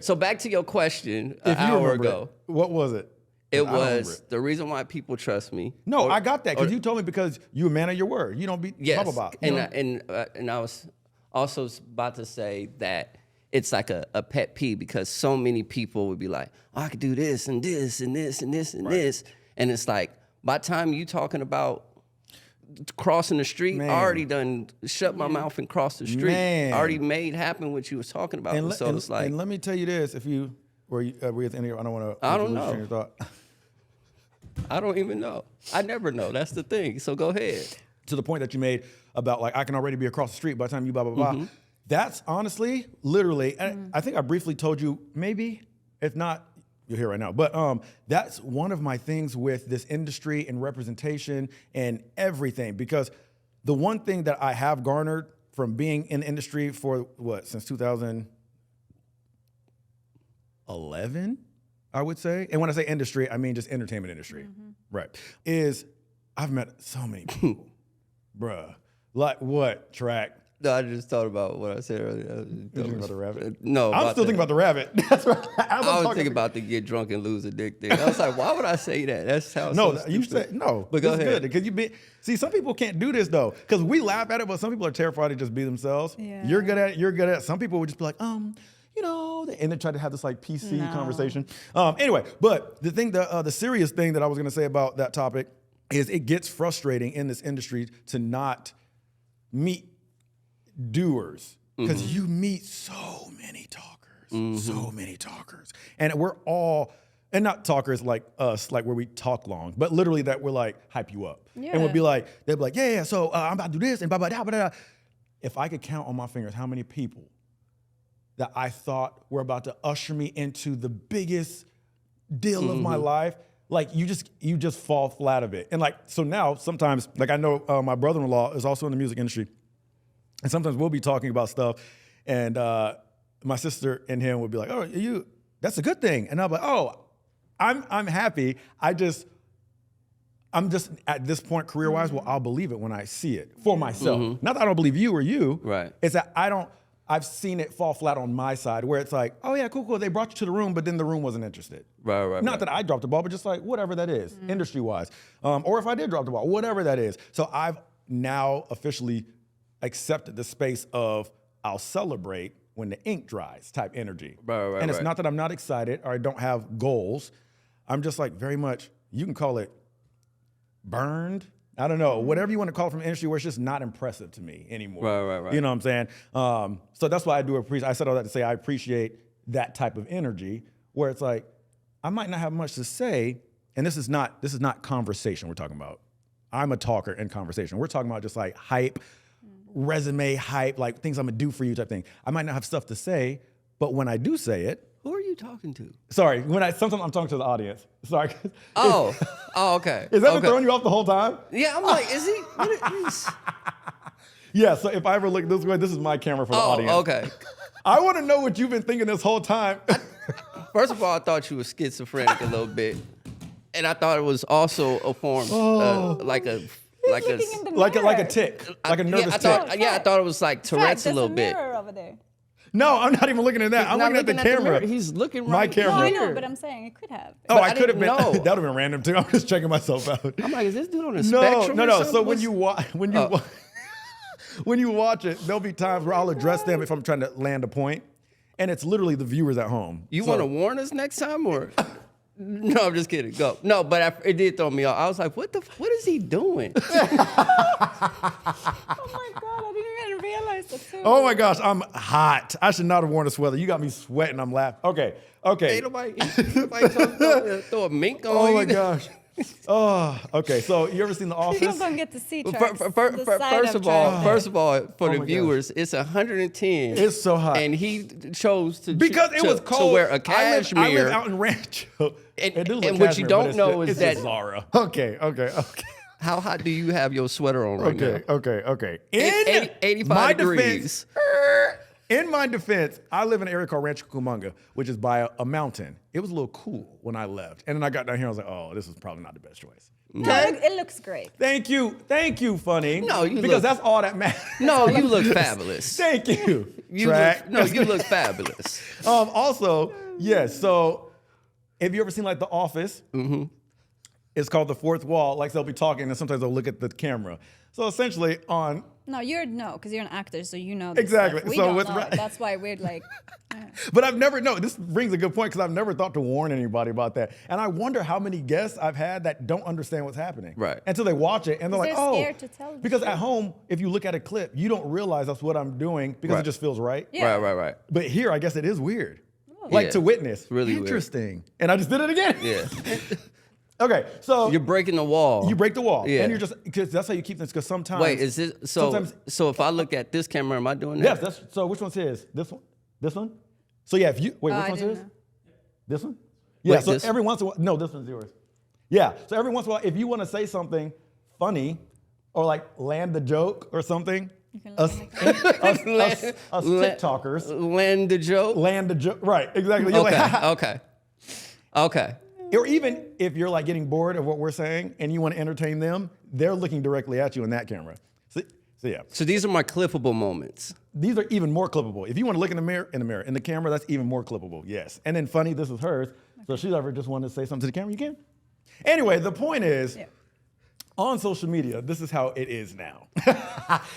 So back to your question an hour ago. What was it? It was the reason why people trust me. No, I got that because you told me because you're a man of your word. You don't be blah, blah, blah. And I was also about to say that it's like a pet peeve because so many people would be like, oh, I could do this and this and this and this and this. And it's like, by the time you talking about crossing the street, I already done shut my mouth and crossed the street. I already made happen what you was talking about. And it's like, and let me tell you this: if you were at the end of your, I don't want to. I don't know. I don't even know. I never know. That's the thing. So go ahead. To the point that you made about like I can already be across the street by the time you blah blah blah. That's honestly, literally, and I think I briefly told you. Maybe if not, you're here right now. But that's one of my things with this industry and representation and everything. Because the one thing that I have garnered from being in the industry for since 2011, I would say. And when I say industry, I mean just entertainment industry. Right. Is I've met so many people. Bruh. Like what, Track? No, I just thought about what I said earlier. You thinking about the rabbit? No. I'm still thinking about the rabbit. That's right. I was thinking about the get drunk and lose a dick thing. I was like, why would I say that? That sounds so stupid. You said no. But go ahead. Because see, some people can't do this though. Because we laugh at it, but some people are terrified to just be themselves. Yeah. You're good at it. You're good at it. Some people would just be like, you know, and then try to have this like PC conversation. Anyway, but the thing, the serious thing that I was going to say about that topic is it gets frustrating in this industry to not meet doers because you meet so many talkers, and we're all, and not talkers like us, like where we talk long, but literally that we're like hype you up. Yeah. And we'll be like, they'll be like, yeah, so I'm about to do this and blah, blah, blah, blah, blah. If I could count on my fingers how many people that I thought were about to usher me into the biggest deal of my life, like you just fall flat of it. And like, so now sometimes, like I know my brother-in-law is also in the music industry, and sometimes we'll be talking about stuff, and my sister and him would be like, oh, that's a good thing. And I'm like, oh, I'm happy. I'm just at this point career-wise, well, I'll believe it when I see it for myself. Not that I don't believe you or you. Right. It's that I've seen it fall flat on my side where it's like, oh yeah, cool. They brought you to the room, but then the room wasn't interested. Right. Not that I dropped the ball, but just like whatever that is, industry-wise. Or if I did drop the ball, whatever that is. So I've now officially accepted the space of I'll celebrate when the ink dries type energy. Right. And it's not that I'm not excited or I don't have goals. I'm just like very much, you can call it burned. I don't know, whatever you want to call it from industry where it's just not impressive to me anymore. Right. You know what I'm saying? So that's why I do appreciate, I said all that to say I appreciate that type of energy where it's like, I might not have much to say, and this is not conversation we're talking about. I'm a talker in conversation. We're talking about just like hype, resume hype, like things I'm gonna do for you type thing. I might not have stuff to say, but when I do say it, Who are you talking to? sorry, sometimes I'm talking to the audience. Sorry. Oh, okay. Is that been okay. throwing you off the whole time? Yeah, I'm like, is he? What is? Yeah, so if I ever look this way, this is my camera for the audience. Okay. I want to know what you've been thinking this whole time. First of all, I thought you were schizophrenic a little bit, and I thought it was also a form, like a like a tick, like a nervous tick. I thought it was like Tourette's a little bit. Mirror over there. No, I'm not even looking at that. I'm Not looking at the camera. mirror. He's looking My right camera. No, I here. know, but I'm saying it could have. Oh, But I I could have been. didn't know. That would have been random too. I'm just checking myself out. I'm like, is this dude on a No. spectrum? or So something? when you when you watch it, there'll be times where I'll address them if I'm trying to land a point, and it's literally the viewers at home. You So- want to warn us next time, or? No, I'm just kidding. Go. No, but it did throw me off. I was like, what is he doing? Oh my god, I didn't even realize that too. Oh my gosh, I'm hot. I should not have worn a sweater. You got me sweating. I'm laughing. Okay. Ain't nobody throw a mink on you. Oh my gosh. Oh, okay. So you ever seen The You Office? don't get to see Well, Trax, the side First of all, for my the gosh. viewers, it's 110. It's so hot. and he chose to Because it was cold. to wear a I cashmere. live out in Rancho. And- It do look and what you cashmere, don't but know it's is just that- Zara. Okay. How hot do you have your sweater on right now? Okay. It's 85 degrees. In my defense, I live in an area called Rancho Cucamonga, which is by a mountain. It was a little cool when I left. And then I got down here, I was like, oh, this is probably not the best choice. No, it looks great. Thank you, Funny. No, you because look- that's all that matters. No, you look fabulous. Thank you. You Track. look fabulous. Also, yes. So, have you ever seen like The Office? Mm-hmm. It's called The Fourth Wall. Like they'll be talking, and sometimes they'll look at the camera. So essentially, because You're an actor, so you know this Exactly. stuff. We So don't with know. ra- That's why we're like, but I've never this brings a good point because I've never thought to warn anybody about that, and I wonder how many guests I've had that don't understand what's happening, Right. Until they watch it and they're like, They're oh, scared to tell the because truth. at home, if you look at a clip, you don't realize that's what I'm doing because it Right. just feels right. Yeah. Right. But here, I guess it is weird, like Yeah. to witness. Really weird. interesting, and I just did it again. Yeah. Okay, so You're breaking the wall. you break the wall, Yeah. and you're just because that's how you keep things. Because sometimes, Wait, is this so? sometimes- So if I look at this camera, am I doing that? Yes, so which one's his? This one? This one? So yeah, if you wait, which I one's didn't his? know. This one? Yeah. Wait, So this- every once in a while, no, this one's yours. Yeah. So every once in a while, if you want to say something funny or like land the joke or something, can us TikTokers Land the joke. land the joke. Right. Exactly. You're like, Okay. or even if you're like getting bored of what we're saying and you want to entertain them, they're looking directly at you in that camera. So yeah. So these are my clippable moments. These are even more clippable. If you want to look in the camera, that's even more clippable. Yes. And then Funny, this is hers. So if she's ever just wanted to say something to the camera, you can. Anyway, the point is, on social media, this is how it is now.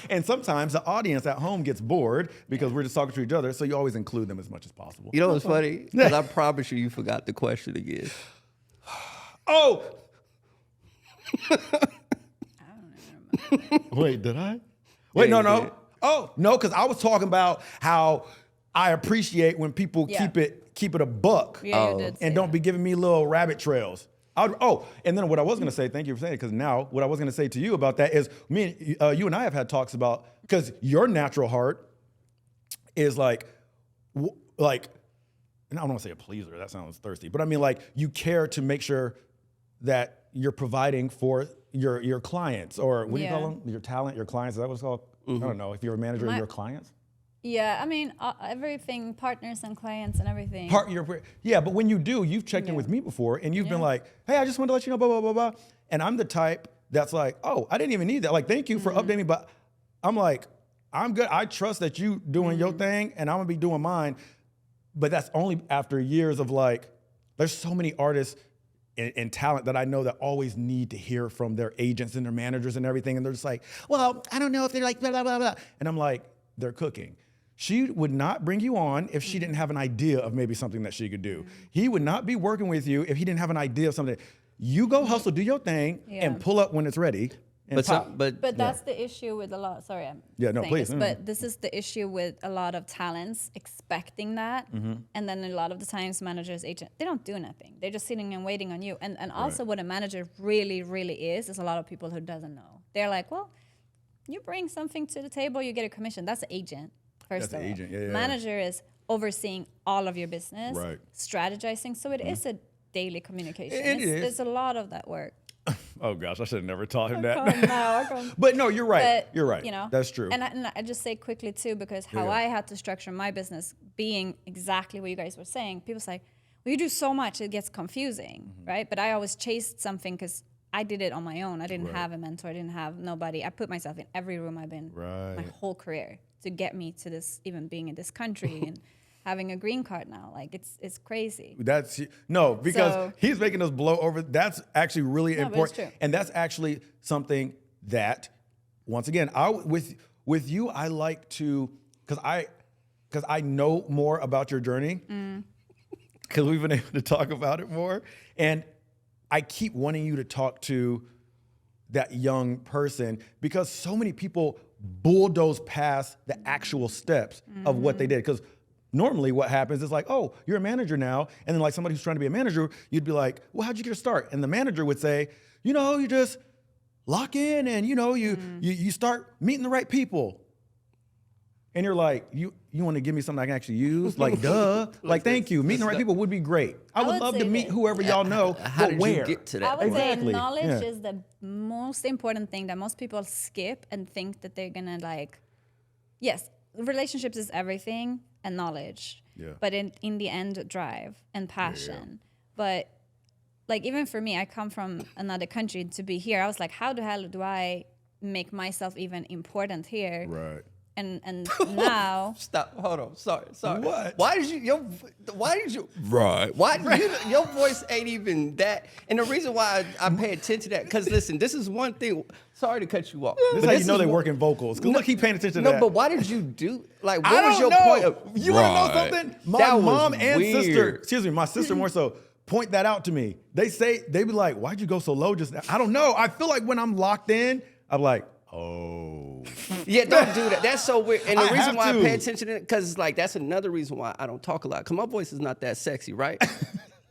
And sometimes the audience at home gets bored because we're just talking to each other, so you always include them as much as possible. You know what's funny? Because I promise you forgot the question again. Oh! Wait, did I? Wait, Yeah, you no. did. Oh, no, because I was talking about how I appreciate when people Yeah. keep it a buck. Yeah, you did say And don't that. be giving me little rabbit trails. And then what I was going to say, thank you for saying it, because now what I was going to say to you about that is you and I have had talks about, because your natural heart is like, and I don't want to say a pleaser, that sounds thirsty, but I mean like you care to make sure that you're providing for your clients, or what do you call them? Your talent, your clients, is that what it's called? I don't know, if you're a manager of your clients? Yeah, I mean, everything, partners and clients and everything. But when you do, you've checked in with me before, and you've been like, hey, I just wanted to let you know, blah, blah, blah, blah. And I'm the type that's like, oh, I didn't even need that. Like, thank you for updating me, but I'm like, I'm good. I trust that you doing your thing, and I'm going to be doing mine. But that's only after years of like, there's so many artists and talent that I know that always need to hear from their agents and their managers and everything. And they're just like, well, I don't know if they're like, blah, blah, blah, blah. And I'm like, they're cooking. She would not bring you on if she didn't have an idea of maybe something that she could do. He would not be working with you if he didn't have an idea of something. You go hustle, do your thing, and pull up when it's ready. And But that's the issue with a lot. Sorry, I'm saying please. this, but this is the issue with a lot of talents expecting that, and then a lot of the times managers, agents, they don't do nothing. They're just sitting and waiting on you. And also what a manager really, really is a lot of people who doesn't know. They're like, well, you bring something to the table, you get a commission. That's an agent. First of all, manager is overseeing all of your business, strategizing. So it is a daily communication. It's a lot of that work. Oh gosh, I should have never taught him that. But no, you're right. But, you're right. You know, that's true. And I just say quickly too, because how I had to structure my business, being exactly what you guys were saying, people say, well, you do so much, it gets confusing, right? But I always chased something because I did it on my own. I didn't have a mentor. I didn't have nobody. I put myself in every room I've been my whole career to get me to this, even being in this country and having a green card now. Like it's crazy. Because he's making us blow over. That's actually really important. It's true. And that's actually something that, once again, with you, I like to, because I know more about your journey, because we've been able to talk about it more. And I keep wanting you to talk to that young person, because so many people bulldoze past the actual steps of what they did. Because normally what happens is like, oh, you're a manager now. And then like somebody who's trying to be a manager, you'd be like, well, how'd you get a start? And the manager would say, you just lock in and, you start meeting the right people. And you're like, you want to give me something I can actually use? Like, duh. Like, thank you. Meeting the right people would be great. I would love to meet whoever y'all know, How but did where? you get to that? I would say Exactly. knowledge is the most important thing that most people skip and think that they're gonna like. Yes, relationships is everything, and knowledge. Yeah. But in the end, drive and passion. Yeah. But like even for me, I come from another country. To be here, I was like, how the hell do I make myself even important here? Right. And now Stop. Hold on. Sorry. What? Why did you Right. Why your voice ain't even that? And the reason why I pay attention to that, because listen, this is one thing. Sorry to cut you off. This is how you know they work in vocals. Because look, keep paying attention to that. No, but why did you do what I was don't your know. point of You want to know something? My That was mom and weird. sister, my sister more so, point that out to me. They be like, why'd you go so low just now? I don't know. I feel like when I'm locked in, I'm like, oh. Yeah, don't do that. That's so weird. And the reason why I to. pay attention to it, because like that's another reson why I don't talk a lot. Because my voice is not that sexy, right?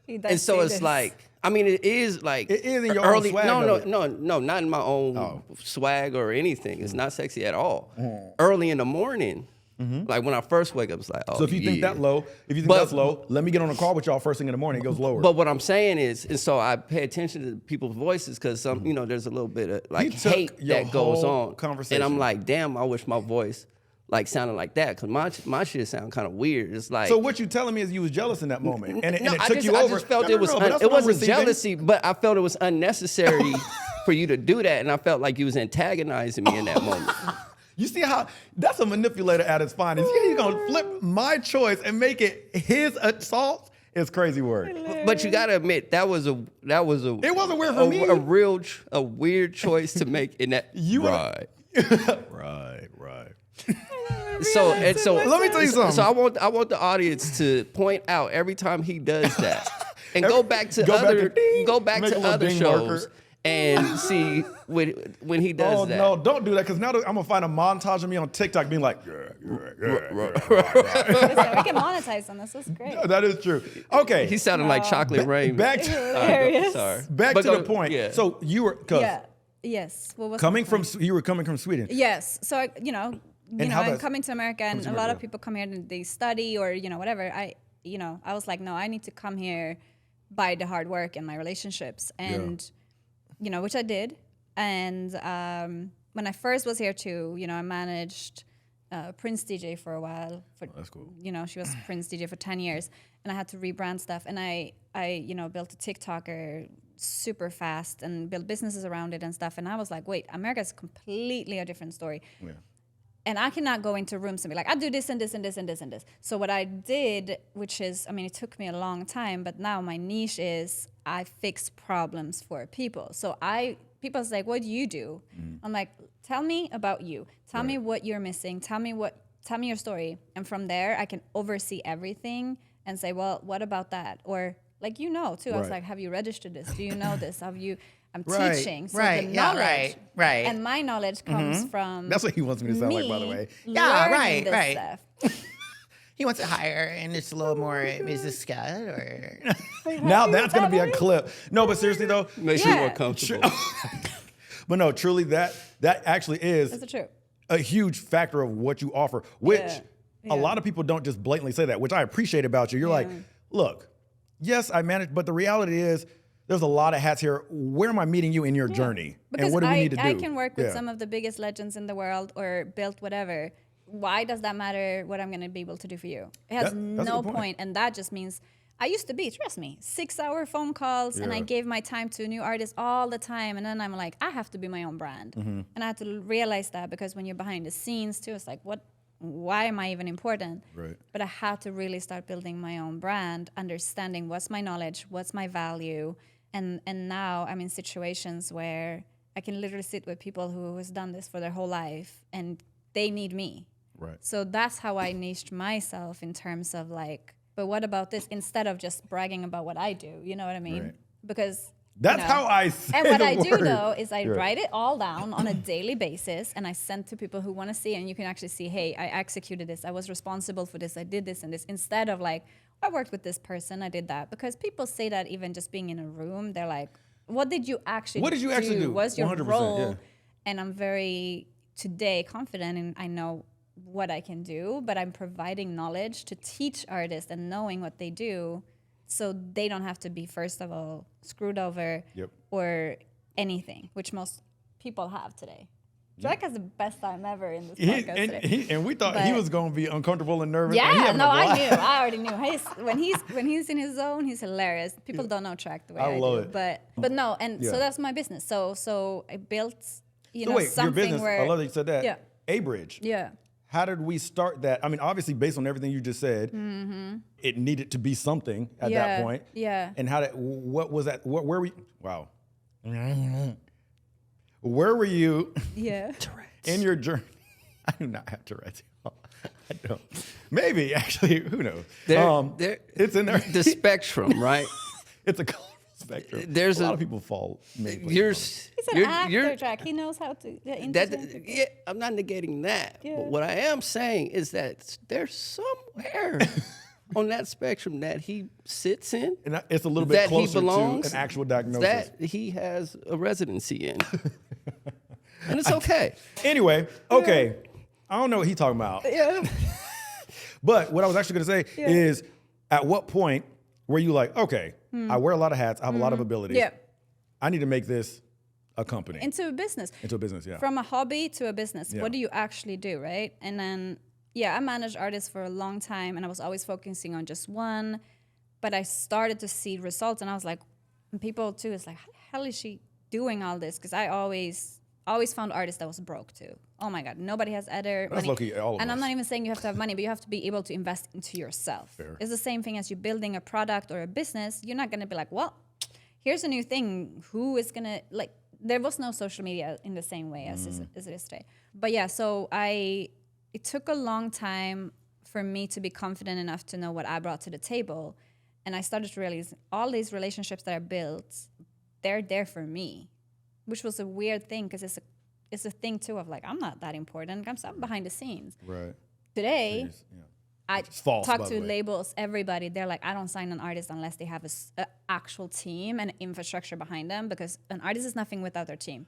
And so it's like, I mean, it is like it is in your early. own swag. No, not in my own swag or anything. It's not sexy at all. Early in the morning, like when I first wake up, it's like, oh. So if you think that low, that's low, let me get on a call with y'all first thing in the morning. It goes lower. But what I'm saying is, and so I pay attention to people's voices because some, there's a little bit of like hate that goes on. Conversation. And I'm like, damn, I wish my voice like sounded like that, because my shit sound kind of weird. It's like, so what you telling me is you was jealous in that moment, and it I took you over. I just felt it wasn't jealousy, but I felt it was unnecessary for you to do that, and I felt like you was antagonizing me in that moment. You see how that's a manipulator at its finest. He's gonna flip my choice and make it his assault. It's crazy work. But you gotta admit that was a. It wasn't weird for me. A weird choice to make in that. Right. Right. So let me tell you something. So I want the audience to point out every time he does that, and go back to other shows And see, when he does Oh that. no, don't do that, because now I'm gonna find a montage of me on TikTok being like, Listen, we can monetize on this. This is great. that is true. Okay, He sounded like Chocolate Rain. back to, Hilarious. Sorry. back But to go- the point. yeah. So you were, cause Yeah. Yes. What was coming the from, point? you were coming from Sweden. Yes. So how I'm that- coming to America, and to a lot of America. people come here and they study or whatever. I was like, no, I need to come here by the hard work and my relationships, and which I did. And when I first was here too, I managed Prince DJ for a while. That's cool. She was Prince DJ for 10 years, and I had to rebrand stuff. And I built a TikToker super fast and built businesses around it and stuff. And I was like, wait, America's completely a different story. Yeah. And I cannot go into rooms and be like, I do this and this and this and this and this. So what I did, which is, it took me a long time, but now my niche is I fix problems for people. So people say, what do you do? I'm like, tell me about you. Tell me what you're missing. Tell me your story. And from there, I can oversee everything and say, well, what about that? Or like, too. I was Right. like, have you registered this? Do you know this? I'm Right, teaching. So right, the yeah, knowledge, right. and my knowledge comes from That's what he wants me to sound like, by the me way. Yeah, learning this right. stuff. He wants it higher and it's a little more Mrs. Scott or Now that's gonna be a clip. No, but seriously though, Makes you Yeah. more comfortable. but no, truly that actually is That's the truth. a huge factor of what you offer, which Yeah. a lot of people don't just blatantly say that, which I appreciate about you. You're like, look, yes, I manage, but the reality is there's a lot of hats here. Where am I meting you in your journey? Because and what do we need to do? I can work with Yeah. some of the biggest legends in the world or build whatever. Why does that matter what I'm going to be able to do for you? It has That's a no good point. point. And that just means I used to be, trust me, 6-hour phone calls, and I Yeah. gave my time to new artists all the time. And then I'm like, I have to be my own brand. Mm-hmm. And I had to realize that, because when you're behind the scenes too, it's like, why am I even important? Right. But I had to really start building my own brand, understanding what's my knowledge, what's my value. And now I'm in situations where I can literally sit with people who has done this for their whole life and they need me. Right. So that's how I niched myself in terms of like, but what about this? Instead of just bragging about what I do, you know what I mean? Right. Because That's how I say And what the I do word. though is I Right. write it all down on a daily basis and I send to people who want to see it, and you can actually see, hey, I executed this, I was responsible for this, I did this and this, instead of like, I worked with this person, I did that. Because people say that even just being in a room, they're like, what did you actually do? What did you actually do? What's your 100%, role? yeah. And I'm very, today, confident, and I know what I can do, but I'm providing knowledge to teach artists and knowing what they do, so they don't have to be, first of all, screwed over Yep. or anything, which most people have today. Jack has the best time ever in this He- podcast and, today. and we thought he But- was going to be uncomfortable and nervous. and he Yeah, having no, a I blast. knew. I already knew. When he's in his zone, he's hilarious. People don't know Track the way I I, love do. it. But no, and Yeah. so that's my business. So I built, So wait, your something business, where I love that you said that. Yeah. A-Bridge. Yeah. How did we start that? I mean, obviously, based on everything you just said, it needed to be something at that Yeah, point. yeah. And how did, what was that? Where we, wow. Where were you Yeah. in your journey? I do not have Tourette's. I don't. Maybe, actually, who knows? It's in there. The spectrum, right? It's a colorful spectrum. There's a lot a- of people fall. maybe. He's an actor, Jack. He knows how to entertain people. yeah, I'm not negating that. Yeah. But what I am saying is that there's somewhere on that spectrum that he sits in, And it's a little bit that he closer belongs, to an actual diagnosis. that he has a residency in. And it's okay. Anyway, okay. I don't know what he's talking about. Yeah. But what I was actually going to say is, at what point were you like, okay, I wear a lot of hats, I have a lot of abilities. Yeah. I need to make this a company. Into a business. Into a business, yeah. From a hobby to a business. Yeah. What do you actually do, right? And then, I managed artists for a long time, and I was always focusing on just one. But I started to see results, and I was like, and people too, it's like, how the hell is she doing all this? Because I always found artists that was broke too. Oh my God, nobody has other That's money. low-key all of And I'm us. not even saying you have to have money, but you have to be able to invest into yourself. Fair. It's the same thing as you building a product or a business. You're not gonna be like, well, here's a new thing. Who is gonna, like, there was no social media in the same way as it is today. But yeah, so it took a long time for me to be confident enough to know what I brought to the table. And I started to realize all these relationships that I built, they're there for me. which was a weird thing because it's a thing too of like, I'm not that important. I'm behind the scenes. Right. Today, I false, talk by to the way. labels, everybody. They're like, I don't sign an artist unless they have a actual team and infrastructure behind them, because an artist is nothing without their team,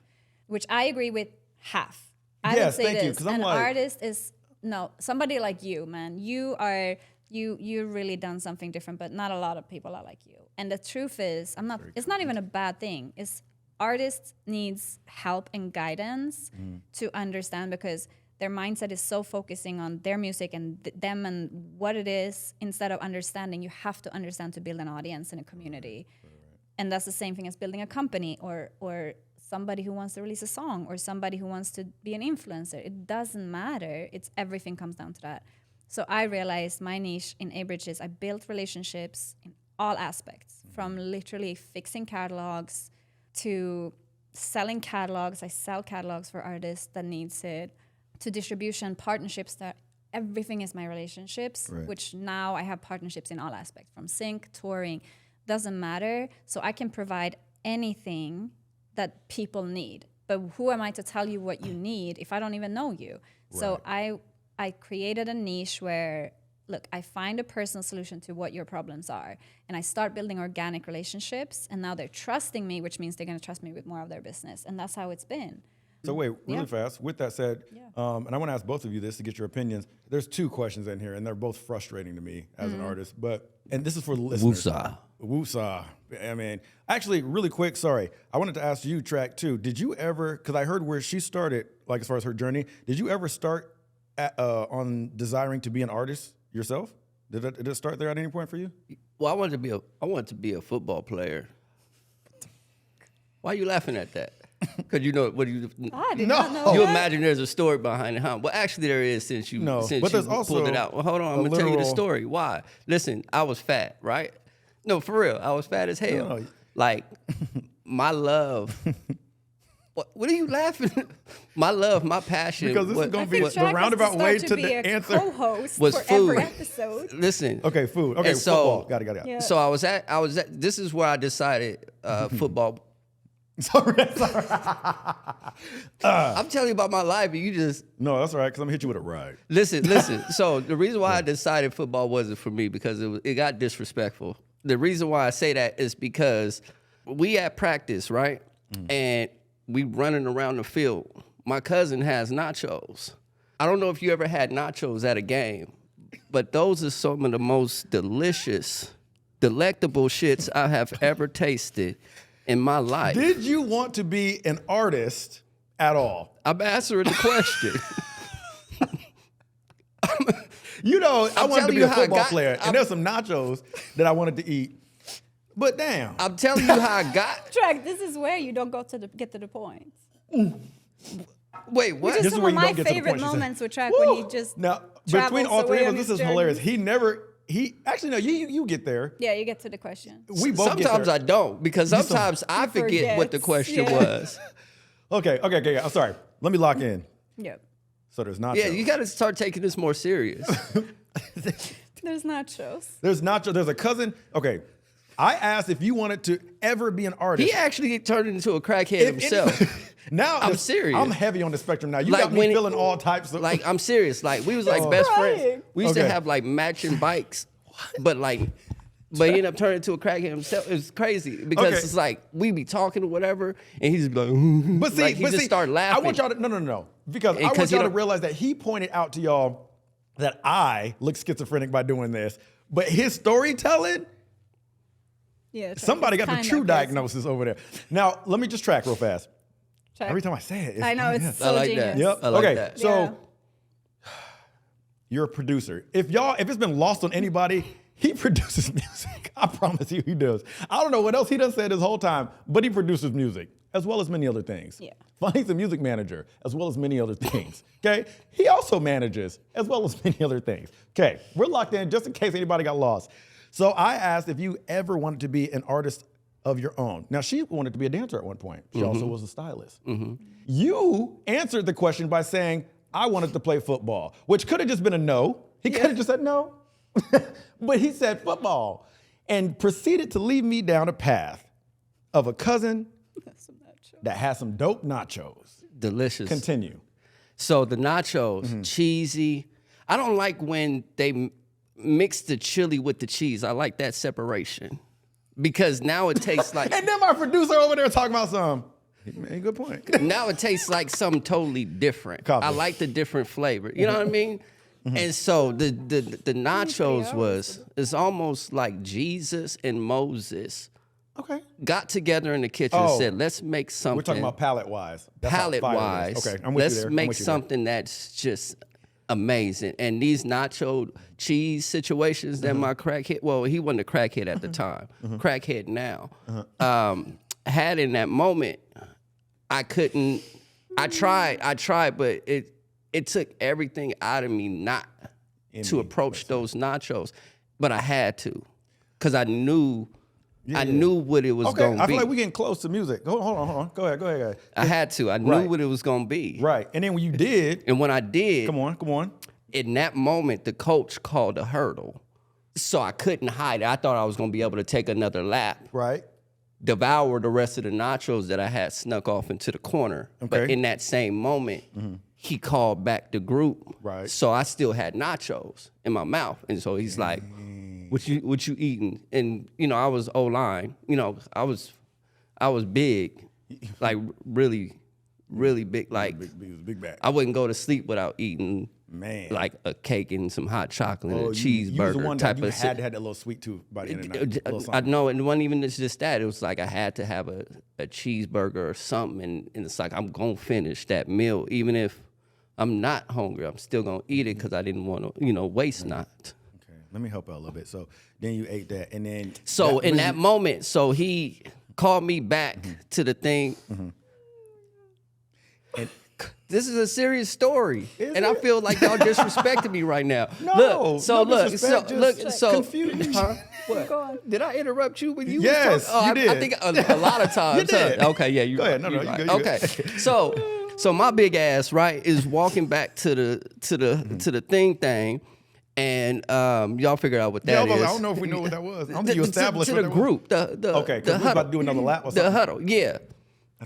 which I agree with half. I would Yes, say thank you, this: 'cause I'm an like- artist is somebody like you, man. You really done something different, but not a lot of people are like you. And the truth is, it's not even a bad thing. It's artists needs help and guidance to understand, because their mindset is so focusing on their music and them and what it is, instead of understanding. You have to understand to build an audience and a community. And that's the same thing as building a company or somebody who wants to release a song or somebody who wants to be an influencer. It doesn't matter. Everything comes down to that. So I realized my niche in A-Bridge is I built relationships in all aspects, from literally fixing catalogs to selling catalogs. I sell catalogs for artists that needs it, to distribution, partnerships. That everything is my relationships, which now I have partnerships in all aspects, from sync, touring, doesn't matter. So I can provide anything that people need. But who am I to tell you what you need if I don't even know you? Right. So I created a niche where, look, I find a personal solution to what your problems are, and I start building organic relationships, and now they're trusting me, which means they're going to trust me with more of their business, and that's how it's been. So wait, really fast. With that said, and I want to ask both of you this to get your opinions. There's two questions in here, and they're both frustrating to me as an artist. And this is for the listeners. Woosah. I mean, actually, really quick, sorry. I wanted to ask you, Track, too. Did you ever, because I heard where she started, like as far as her journey, did you ever start on desiring to be an artist yourself? Did it start there at any point for you? Well, I wanted to be a football player. Why are you laughing at that? Because you know what do you? I did not know You that. imagine there's a story behind it, huh? Well, actually, there is since you but you there's also pulled it out. Well, hold on, I'm gonna tell you the story. Why? Listen, I was fat, right? No, for real, I was fat as hell. No. Like my love. What are you laughing? My love, my passion. Because this is going to be the Track roundabout has to way start to be the a answer. Co-host Was for food. every episode. Listen. Okay, food. Okay, And so- football. Got it. Yeah. So I was at. This is where I decided football. Sorry. I'm telling you about my life, and you just No, that's all right, because I'm going to hit you with it right. listen. So the reason why I decided football wasn't for me, because it got disrespectful. The reason why I say that is because we at practice, right? And we running around the field. My cousin has nachos. I don't know if you ever had nachos at a game, but those are some of the most delicious, delectable shits I have ever tasted in my life. Did you want to be an artist at all? I'm answering the question. You know, I wanted to telling be you a how I football got- player, and there's some nachos that I wanted to eat. But damn. I'm telling you how I got. Track, this is where you don't get to the point. Wait, what? Which This is is some where of you my don't get to the favorite point, she said. moments with Track, when he just Now, travels between all three away of us, on this his is hilarious. journeys. Actually, no, you get there. Yeah, you get to the question. We both get Sometimes there. I don't, because sometimes I forget what the forgets, question yeah. was. Okay. I'm sorry. Let me lock in. Yep. So there's nachos. Yeah, you got to start taking this more serious. There's nachos. There's nachos. There's a cousin. Okay. I asked if you wanted to ever be an artist. He actually turned into a crackhead himself. Now I'm serious. I'm heavy on the spectrum now. You Like got me when it- feeling all types of Like, I'm serious. Like, we was like best crying. friends. We used Okay. to have like matching bikes, but he ended up turning into a crackhead himself. It was crazy because Okay. it's like we be talking or whatever, and he's like, But see, like, he just started laughing. I want y'all to no, because I want 'cause you y'all to don't- realize that he pointed out to y'all that I look schizophrenic by doing this, but his storytelling, Yeah. Track somebody is got the kinda true crazy. diagnosis over there. Now let me just track real fast. Track. Every time I say it, it's, I know, it's yeah. so I like genius. that. Yep. I like okay. that. So Yeah. you're a producer. If it's been lost on anybody, he produces music. I promise you, he does. I don't know what else he done said this whole time, but he produces music as well as many other things. Yeah. Funny's a music manager as well as many other things. Okay. He also manages as well as many other things. Okay. We're locked in just in case anybody got lost. So I asked if you ever wanted to be an artist of your own. Now, she wanted to be a dancer at one point. She also was a stylist. You answered the question by saying, I wanted to play football, which could have just been a no. He could have just said no. But he said football and proceeded to lead me down a path of a cousin that has some dope nachos. Delicious. Continue. So the nachos, cheesy. I don't like when they mix the chili with the cheese. I like that separation because now it tastes like. And then my producer over there talking about some. Hey, good point. Now it tastes like something totally different. Copy. I like the different flavor. You know what I mean? And so the nachos it's almost like Jesus and Moses Okay. got together in the kitchen and said, let's make something. We're talking about palate-wise. Palate-wise. Okay, I'm with you let's there. make something that's just amazing. And these nacho cheese situations that my crackhead, well, he wasn't a crackhead at the time, crackhead now, had in that moment, I couldn't, I tried, but it took everything out of me not to approach those nachos, but I had to, because I knew what it was going to be. I feel like we're getting close to music. Hold on. Go ahead. I had to. I knew what it was going to be. Right. And then when you did. And when I did. Come on. In that moment, the coach called a hurdle. So I couldn't hide it. I thought I was going to be able to take another lap. Right. Devour the rest of the nachos that I had snuck off into the corner. Okay. But in that same moment, he called back the group. Right. So I still had nachos in my mouth. And so he's like, what you eating? And, I was O-line. I was big. Like, really, really big. Like, big bag. I wouldn't go to sleep without eating, like, a cake and some hot chocolate and a cheeseburger. You was the one type that you of had to have that little sweet tooth by the end of the night. I know, and it wasn't even just that. It was like I had to have a cheeseburger or something, and it's like I'm going to finish that meal. Even if I'm not hungry, I'm still going to eat it because I didn't want to, waste not. Okay, let me help out a little bit. So then you ate that, and then... So in that moment, so he called me back to the thing. And this is a serious story, and I feel like y'all disrespecting me right now. No, Confused. What? Go on. Did I interrupt you when you? Yes, you did. I think a lot of times. You did. Okay, yeah, you. Go ahead. No, you're you right. good, you good. Okay, so my big ass right is walking back to the thing. And y'all figure out what that is. I don't know if we know what that was. I don't think you established to what the that group. was. Okay, because we're about to do another lap or something. The huddle, yeah.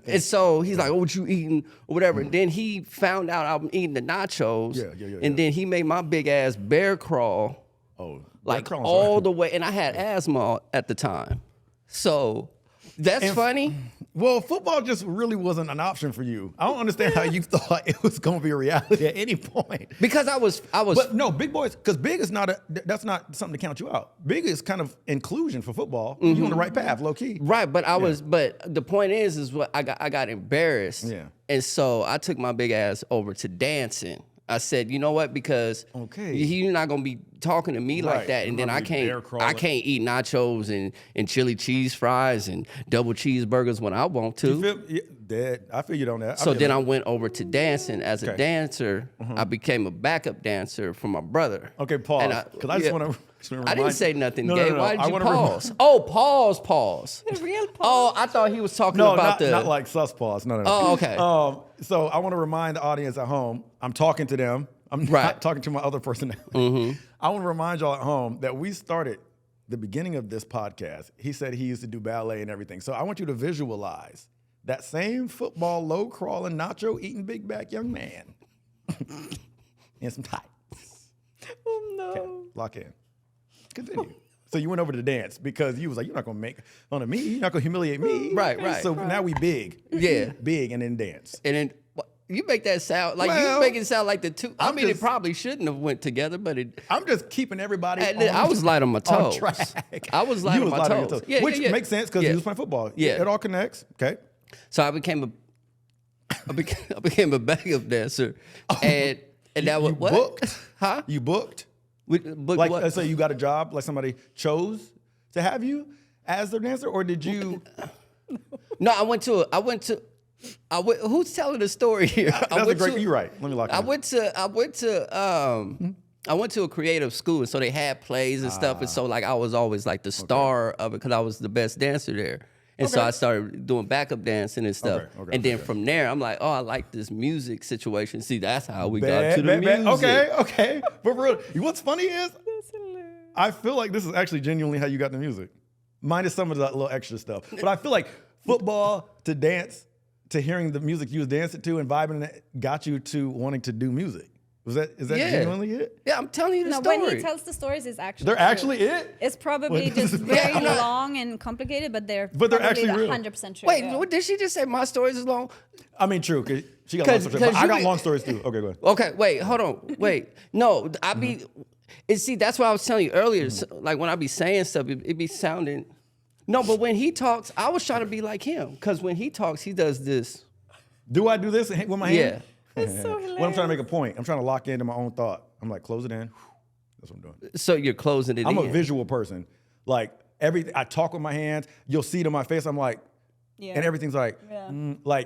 And so he's like, "Oh, what you eating or whatever?" And then he found out I'm eating the nachos. Yeah. And then he made my big ass bear crawl. Oh, like all the way. And I had asthma at the time, so that's funny. Well, football just really wasn't an option for you. I don't understand how you thought it was going to be a reality at any point. Because I was. But no, big boys, because big is that's not something to count you out. Big is kind of inclusion for football. You're on the right path, low key. Right, but but the point is what I got embarrassed. Yeah. And so I took my big ass over to dancing. I said, you know what? Because you're not gonna be talking to me like that, and then I can't eat nachos and chili cheese fries and double cheeseburgers when I want to. I feel you on that. So then I went over to dancing. As a dancer, I became a backup dancer for my brother. Okay, pause. Because I just want to. I didn't say nothing, Gabe. Why did you pause? Pause. The real pause. Oh, I thought he was talking about not like sus pause. No. Oh, okay. So I want to remind the audience at home, I'm talking to them. I'm not talking to my other personality. I want to remind y'all at home that we started the beginning of this podcast. He said he used to do ballet and everything. So I want you to visualize that same football, low crawling, nacho eating big back young man in some tights. Oh no. Okay, lock in. Continue. So you went over to dance because you was like, you're not going to make fun of me. You're not going to humiliate me. Right. So now we big. Yeah. Big and then dance. And then you make that sound like you make it sound like the two. It probably shouldn't have went together, but I'm just keeping everybody. I was light on my toes. Track. I was light on my toes. Yeah, which makes sense because you was playing football. Yeah, it all connects. Okay. So I became a backup dancer, and that was what? Booked? Huh? You booked? Booked like, what? let's say you got a job, like somebody chose to have you as their dancer, or did you? No, I went to. Who's telling the story here? You're right. Let me lock in. I went to a creative school, and so they had plays and stuff, and so like I was always like the star of it because I was the best dancer there. And so I started doing backup dancing and stuff. And then from there, I'm like, oh, I like this music situation. See, that's how we got to the music. Okay. But real, what's funny is, I feel like this is actually genuinely how you got the music. Minus some of that little extra stuff. But I feel like football to dance to hearing the music you was dancing to and vibing that got you to wanting to do music? Is that genuinely it? Yeah, I'm telling you the No, story. when he tells the stories, it's actually They're true. actually it? It's probably What just is very that? long and complicated, but they're actually real. 100% true. Wait, yeah. what did she just say? My stories is long. I mean, true. 'Cause she got long 'Cause- stories. But 'cause I you got be- long stories too. Okay, go ahead. Okay, wait, hold on, wait. No, I be. See, that's what I was telling you earlier. So, like when I be saying stuff, it be sounding. No, but when he talks, I was trying to be like him because when he talks, he does this. Do I do this with my Yeah. hand? It's so hilarious. When I'm trying to make a point, I'm trying to lock into my own thought. I'm like, close it in. That's what I'm doing. So you're closing it I'm in. a visual person. Like I talk with my hands. You'll see it in my face. I'm like, Yeah. and everything's like, Yeah.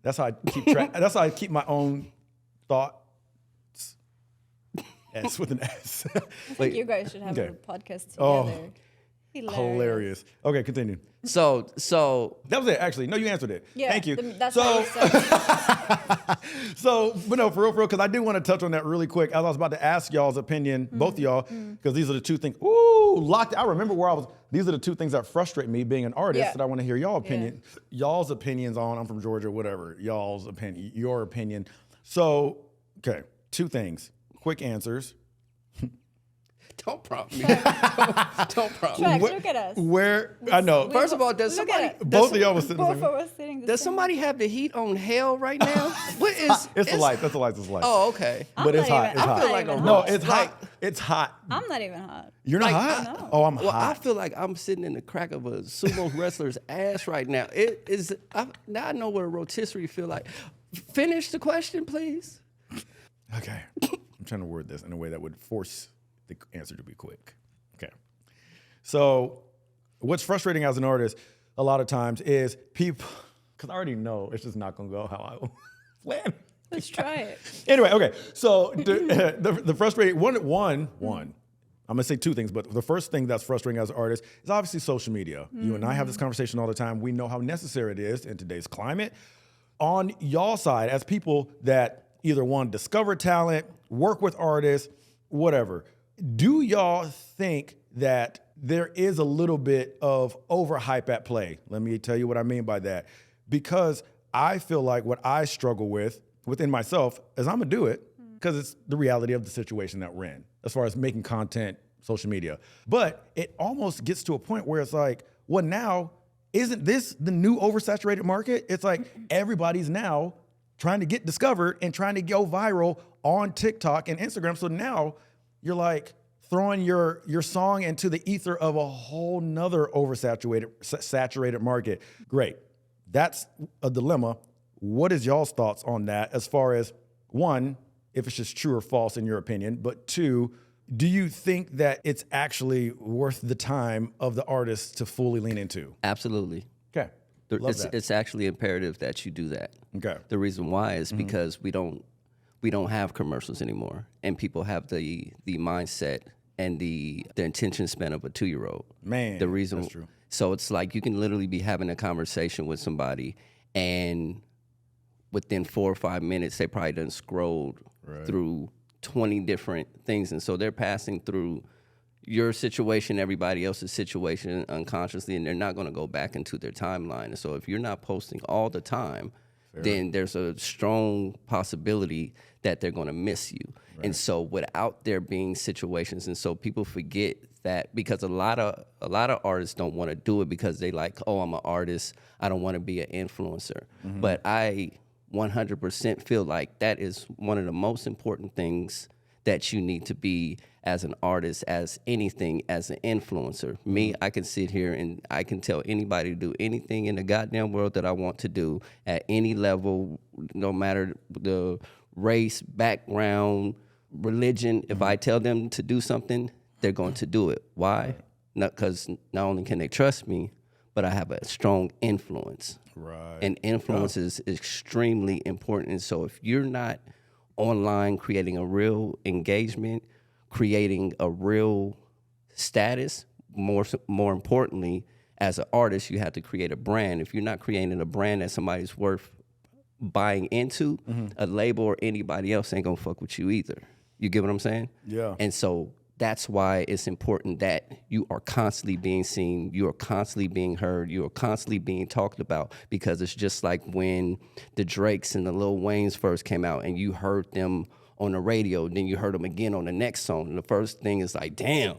That's how I keep track. That's how I keep my own thought. S with an S. I think you guys should have Okay. a podcast Oh. together. Hilarious. Okay, continue. So That was it. Actually, no, you answered it. Yeah, Thank you. That's so, how you said. but no, for real, because I do want to touch on that really quick. As I was about to ask y'all's opinion, both of y'all, because these are the two things. Ooh, locked. I remember where I was. These are the two things that frustrate me being an artist. Yeah. That I want to hear y'all opinion, y'all's opinions on. I'm from Georgia, whatever. Y'all's opinion, your opinion. So, okay, two things. Quick answers. don't prompt me. don't prompt me. Track, look at us. Where I know. First of all, does Look somebody? at it. Both of y'all was sitting. Both there. of us sitting the Does same. somebody have the heat on hell right now? What is? It's the lights. That's the lights. It's the lights. Oh, okay. but it's not hot. even- It's I'm hot. not even like a No, hot. it's hot. It's hot. I'm not even hot. You're not Like, hot. no. Oh, I'm Well, I hot. feel like I'm sitting in the crack of a sumo wrestler's ass right now. It is. Now I know what a rotisserie feel like. Finish the question, please. Okay. I'm trying to word this in a way that would force the answer to be quick. Okay. So, what's frustrating as an artist a lot of times is people, because I already know it's just not going to go how I plan. Let's try it. Anyway, okay. So, the frustrating one, I'm going to say two things, but the first thing that's frustrating as an artist is obviously social media. You and I have this conversation all the time. We know how necessary it is in today's climate. On y'all side, as people that either want to discover talent, work with artists, whatever, do y'all think that there is a little bit of overhype at play? Let me tell you what I mean by that. Because I feel like what I struggle with within myself is I'm going to do it because it's the reality of the situation that we're in as far as making content, social media. But it almost gets to a point where it's like, well, now, isn't this the new oversaturated market? It's like everybody's now trying to get discovered and trying to go viral on TikTok and Instagram. So now you're like throwing your song into the ether of a whole nother saturated market. Great. That's a dilemma. What is y'all's thoughts on that as far as, one, if it's just true or false in your opinion, but two, do you think that it's actually worth the time of the artist to fully lean into? Absolutely. Okay. Love that. It's actually imperative that you do that. Okay. The reason why is because we don't have commercials anymore, and people have the mindset and the attention span of a 2-year-old. Man, the reason. that's true. So it's like you can literally be having a conversation with somebody, and within 4 or 5 minutes, they probably done scrolled through 20 different things, and so they're passing through your situation, everybody else's situation unconsciously, and they're not going to go back into their timeline. And so if you're not posting all the time, then there's a strong possibility that they're going to miss you. Right. And so without there being situations, and so people forget that, because a lot of artists don't want to do it because they like, oh, I'm an artist, I don't want to be an influencer. But I 100% feel like that is one of the most important things that you need to be as an artist, as anything, as an influencer. Me, I can sit here and I can tell anybody to do anything in the goddamn world that I want to do at any level, no matter the race, background, religion. If I tell them to do something, they're going to do it. Why? Not because not only can they trust me, but I have a strong influence. Right. And influence is extremely important. And so if you're not online creating a real engagement, creating a real status, more importantly, as an artist, you have to create a brand. If you're not creating a brand that somebody's worth buying into, a label or anybody else ain't gonna fuck with you either. You get what I'm saying? Yeah. And so that's why it's important that you are constantly being seen, you are constantly being heard, you are constantly being talked about, because it's just like when the Drakes and the Lil Waynes first came out and you heard them on the radio, then you heard them again on the next song. And the first thing is like, damn,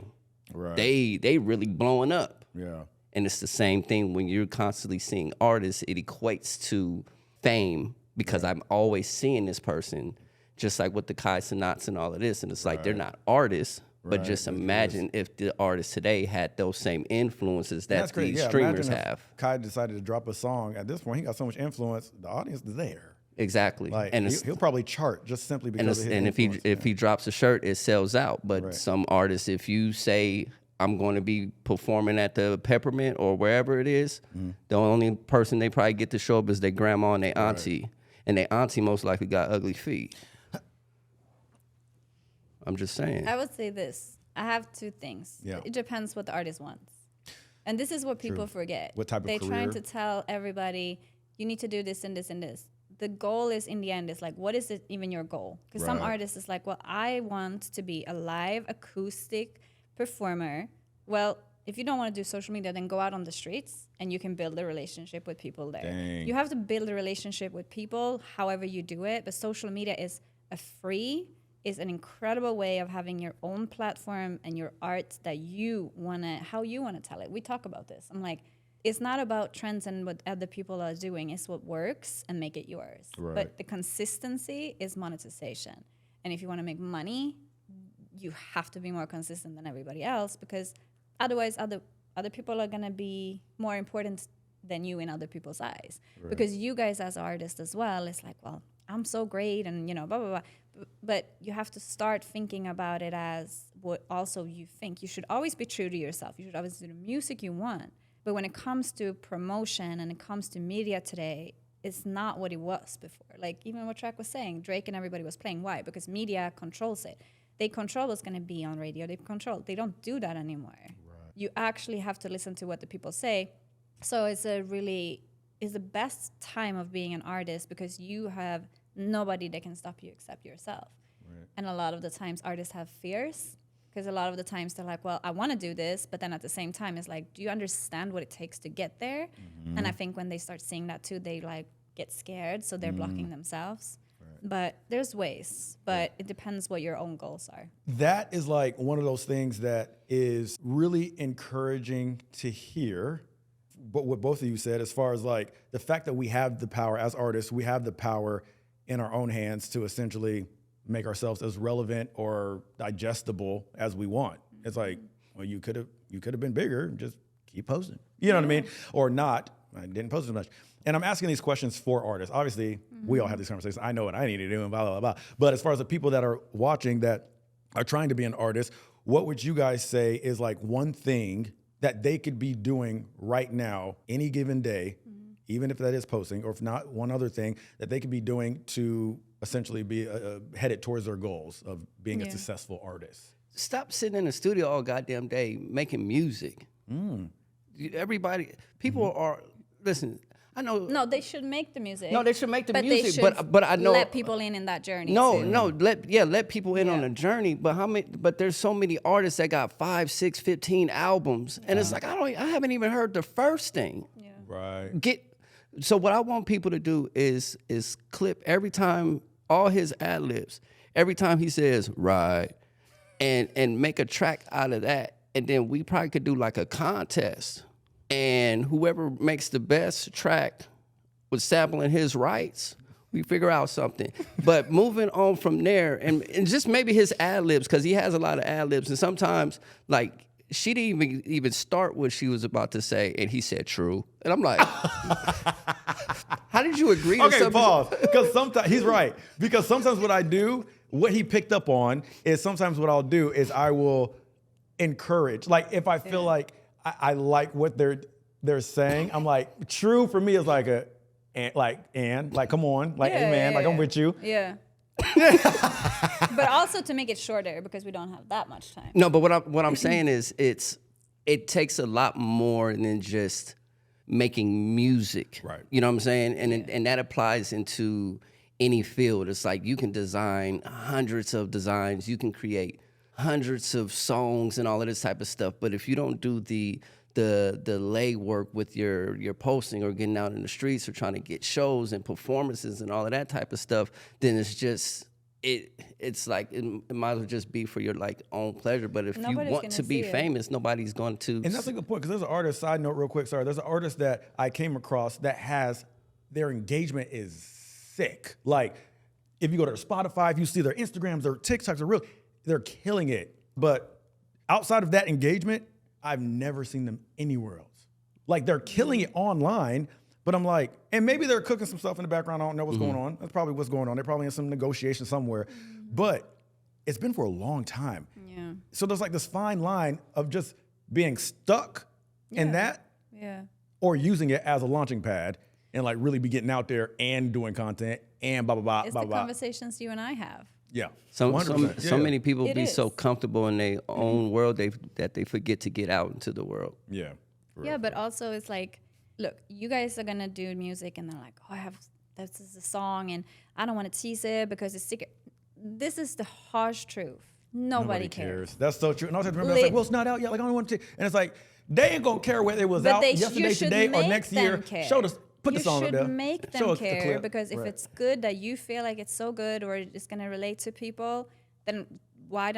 they really blowing up. Yeah. And it's the same thing when you're constantly seeing artists, it equates to fame, because I'm always seeing this person, just like with the Kai Cenats and all of this. And it's like, they're not artists. But just imagine if the artists today had those same influences that these streamers have. Kai decided to drop a song. At this point, he got so much influence, the audience is there. Exactly. Like, and he'll probably chart just simply because of his influence. if he drops a shirt, it sells out. But some artists, if you say, I'm going to be performing at the Peppermint or wherever it is, the only person they probably get to show up is their grandma and their auntie. And their auntie most likely got ugly feet. I'm just saying. I would say this. I have two things. Yeah. It depends what the artist wants. And this is what people forget. What type of They're career? trying to tell everybody, you need to do this and this and this. The goal is, in the end, is like, what is it even your goal? Because some artists is like, well, I want to be a live acoustic performer. Well, if you don't want to do social media, then go out on the streets and you can build a relationship with people there. Dang. You have to build a relationship with people, however you do it. But social media is is an incredible way of having your own platform and your art that how you want to tell it. We talk about this. I'm like, it's not about trends and what other people are doing. It's what works and make it yours. Right. But the consistency is monetization. And if you want to make money, you have to be more consistent than everybody else, because otherwise other people are going to be more important than you in other people's eyes. Right. Because you guys as artists as well, it's like, well, I'm so great and, blah, blah, blah. But you have to start thinking about it as what also you think. You should always be true to yourself. You should always do the music you want. But when it comes to promotion and it comes to media today, it's not what it was before. Like even what Track was saying, Drake and everybody was playing. Why? Because media controls it. They control what's going to be on radio. They don't do that anymore. Right. You actually have to listen to what the people say. So it's the best time of being an artist, because you have nobody that can stop you except yourself. Right. And a lot of the times artists have fears, because a lot of the times they're like, well, I want to do this, but then at the same time it's like, do you understand what it takes to get there? Mm-hmm. And I think when they start seeing that too, they like get scared, so they're blocking themselves. Right. But there's ways, but it depends what your own goals are. That is like one of those things that is really encouraging to hear. But what both of you said, as far as like the fact that we have the power as artists, we have the power in our own hands to essentially make ourselves as relevant or digestible as we want. It's like, well, you could have been bigger, just keep posting. You know what I mean? Or not. I didn't post as much. And I'm asking these questions for artists. Obviously, we all have these conversations. I know what I need to do and blah, blah, blah. But as far as the people that are watching that are trying to be an artist, what would you guys say is like one thing that they could be doing right now, any given day, even if that is posting, or if not, one other thing that they could be doing to essentially be headed towards their goals of being a successful artist? Stop sitting in the studio all goddamn day making music. Everybody, people are, listen, I know. No, they should make the music. No, they should make the but music, they should but I know. let people in that journey. Let people in on the journey. But but there's so many artists that got 5, 6, 15 albums, and it's like I haven't even heard the first thing. Yeah. Right. So what I want people to do is clip every time all his ad-libs, every time he says right, and make a track out of that, and then we probably could do like a contest. And whoever makes the best track with sampling his rights, we figure out something. But moving on from there, and just maybe his ad-libs, because he has a lot of ad-libs. And sometimes, like, she didn't even start what she was about to say, and he said true. And I'm like, how did you agree to something? Okay, pause. Because sometimes, he's right. Because sometimes what I do, what he picked up on, is sometimes what I'll do is I will encourage. Like, if I feel like I like what they're saying, I'm like, true for me is like come on, like, amen, like I'm with you. Yeah. But also to make it shorter, because we don't have that much time. No, but what I'm saying is it takes a lot more than just making music. Right. You know what I'm saying? And that applies into any field. It's like you can design hundreds of designs. You can create hundreds of songs and all of this type of stuff. But if you don't do the lay work with your posting or getting out in the streets or trying to get shows and performances and all of that type of stuff, then it's just it's like it might as well just be for your like own pleasure. But if you want to be famous, nobody's going to. And that's a good point, because there's an artist, side note real quick, sorry, there's an artist that I came across that has, their engagement is sick. Like, if you go to their Spotify, if you see their Instagrams, their TikToks, they're killing it. But outside of that engagement, I've never seen them anywhere else. Like, they're killing it online, but I'm like, and maybe they're cooking some stuff in the background. I don't know what's going on. That's probably what's going on. They're probably in some negotiation somewhere. But it's been for a long time. Yeah. So there's like this fine line of just being stuck in that, or using it as a launching pad and like really be getting out there and doing content and blah, blah, blah, It's blah, the blah. conversations you and I have. Yeah. So 100%. so many people It be is. so comfortable in their own world that they forget to get out into the world. Yeah. Yeah, but also it's like, look, you guys are gonna do music and they're like, oh, this is a song and I don't want to tease it because it's secret. This is the harsh truth. Nobody cares. That's so true. And I was remember, I was like, well, it's not out yet. Like, I don't want to. And it's like, they ain't gonna care whether it was out yesterday, today, or next year. Care. Show us, put the song up there. You should make Show them us the care, clip. because if it's good that you feel like it's so good or it's gonna relate to people, then why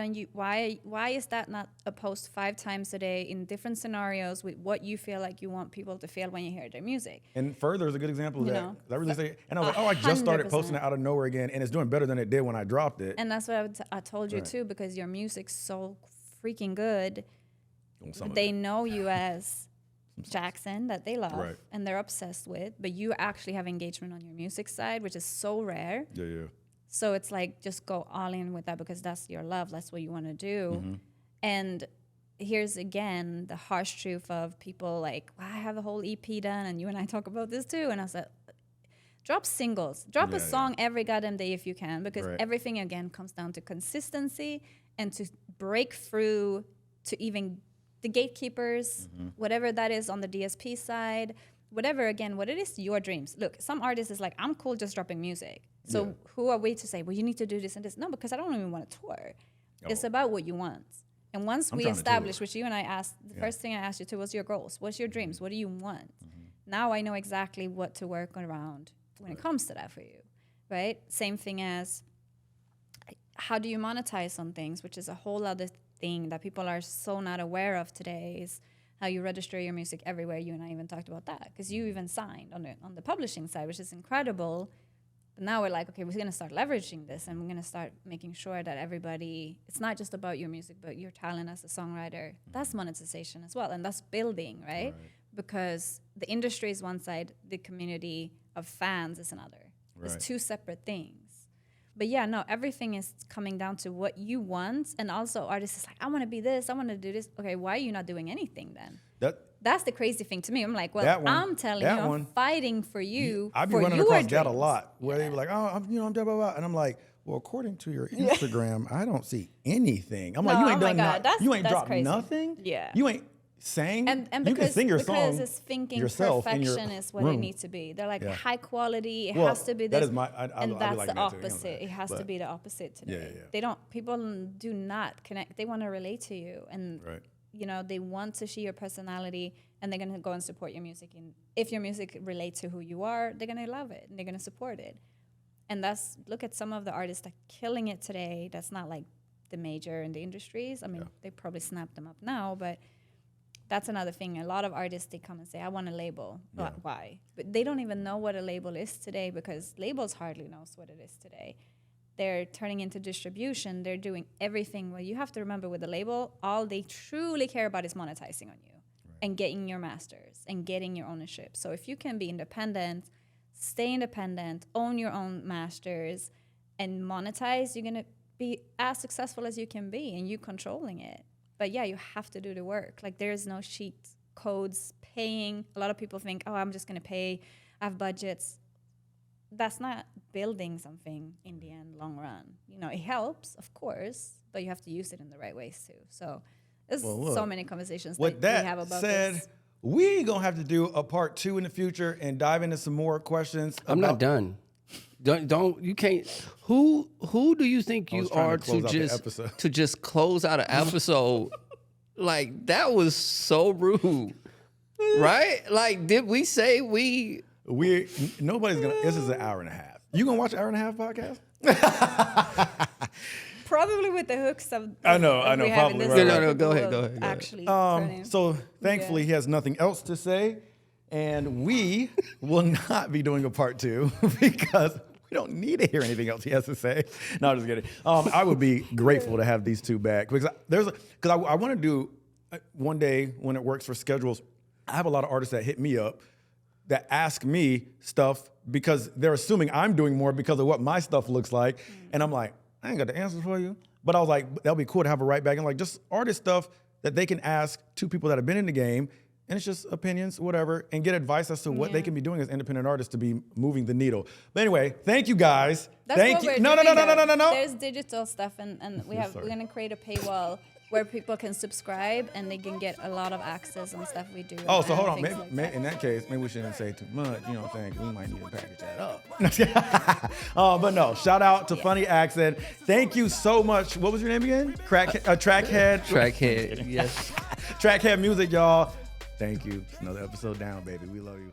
is that not a post 5 times a day in different scenarios with what you feel like you want people to feel when you hear their music? And Further is a good example of You that. know, I really say, and I was like, oh, I just started posting it 100%. out of nowhere again, and it's doing better than it did when I dropped it. And that's what I told you too, because your music's so freaking good. They know you as Jackson, that they love and they're obsessed with, but you actually have engagement on your music side, which is so rare. Yeah, yeah. So it's like, just go all in with that because that's your love. That's what you want to do. And here's again the harsh truth of people like, well, I have a whole EP done, and you and I talk about this too. And I said, drop singles, drop a song every goddamn day if you can, because everything again comes down to consistency and to break through to even the gatekeepers, whatever that is on the DSP side, whatever, again, what it is, your dreams. Look, some artists is like, I'm cool just dropping music. So who are we to say, well, you need to do this and this? No, because I don't even want to tour. It's about what you want. And once we establish, which you and I asked, the first thing I asked you to was your goals. What's your dreams? What do you want? Now I know exactly what to work around when it comes to that for you, right? Same thing as how do you monetize some things, which is a whole other thing that people are so not aware of today, is how you register your music everywhere. You and I even talked about that, because you even signed on the publishing side, which is incredible. But now we're like, okay, we're going to start leveraging this, and we're going to start making sure that everybody, it's not just about your music, but your talent as a songwriter. That's monetization as well, and that's building, right? Because the industry is one side, the community of fans is another. It's 2 separate things. But yeah, no, everything is coming down to what you want. And also artists is like, I want to be this, I want to do this. Okay, why are you not doing anything then? That's the crazy thing to me. I'm like, well, I'm telling you, I'm fighting for you. I be running across that a lot, where they be like, oh, I'm blah, blah, blah. And I'm like, well, according to your Instagram, I don't see anything. I'm like, you ain't done nothing. You ain't dropped nothing. Yeah. You ain't sang. And you because, can sing your song because it's thinking yourself perfection is what it needs to be. They're like high quality. It has to be this. That is my. And that's the opposite. It has to be the opposite today. Yeah. They don't. People do not connect. They want to relate to you, and you know, they want to see your personality, and they're gonna go and support your music. And if your music relates to who you are, they're gonna love it and they're gonna support it. And that's, look at some of the artists that are killing it today. That's not like the major in the industries. I mean, they probably snapped them up now, but that's another thing. A lot of artists, they come and say, I want a label. Why? But they don't even know what a label is today, because labels hardly knows what it is today. They're turning into distribution. They're doing everything. Well, you have to remember, with a label, all they truly care about is monetizing on you and getting your masters and getting your ownership. So if you can be independent, stay independent, own your own masters, and monetize, you're going to be as successful as you can be, and you controlling it. But yeah, you have to do the work. Like, there's no cheat codes paying. A lot of people think, oh, I'm just going to pay. I have budgets. That's not building something in the end, long run. You know, it helps, of course, but you have to use it in the right ways too. So there's so many conversations that we have about this. We gonna have to do a part 2 in the future and dive into some more questions. I'm not done. Don't you can't. Who do you think I you was trying are to close out the just episode. to just close out an episode? Like that was so rude, right? Like, did we say we? Nobody's gonna. This is an hour and a half. You gonna watch an hour and a half podcast? Probably with the hooks of. I know, we have in probably, this right, No, episode, go ahead, people go ahead. Actually, So thankfully he has nothing else to say, and we will not be doing a part 2 because we don't need to hear anything else he has to say. No, I'm just kidding. I would be grateful to have these two back because I want to do one day when it works for schedules. I have a lot of artists that hit me up that ask me stuff because they're assuming I'm doing more because of what my stuff looks like, and I'm like, I ain't got the answers for you. But I was like, that'll be cool to have a right back and like just artist stuff that they can ask two people that have been in the game, and it's just opinions, whatever, and get advice as to what they can be doing as independent artists to be moving the needle. But anyway, thank you guys. That's thank what you. we're No. doing, though. There's digital stuff, and we're gonna create a paywall where people can subscribe and they can get a lot of access on stuff we do. Oh, so hold on. things like In that case, maybe we shouldn't say too much. You know what I'm saying? We might need to package that up. But no, shout out to Fanny Axen. Thank you so much. What was your name again? Trackhead? Trackhead, yes. Trackhead Music, y'all. Thank you. Another episode down, baby. We love you.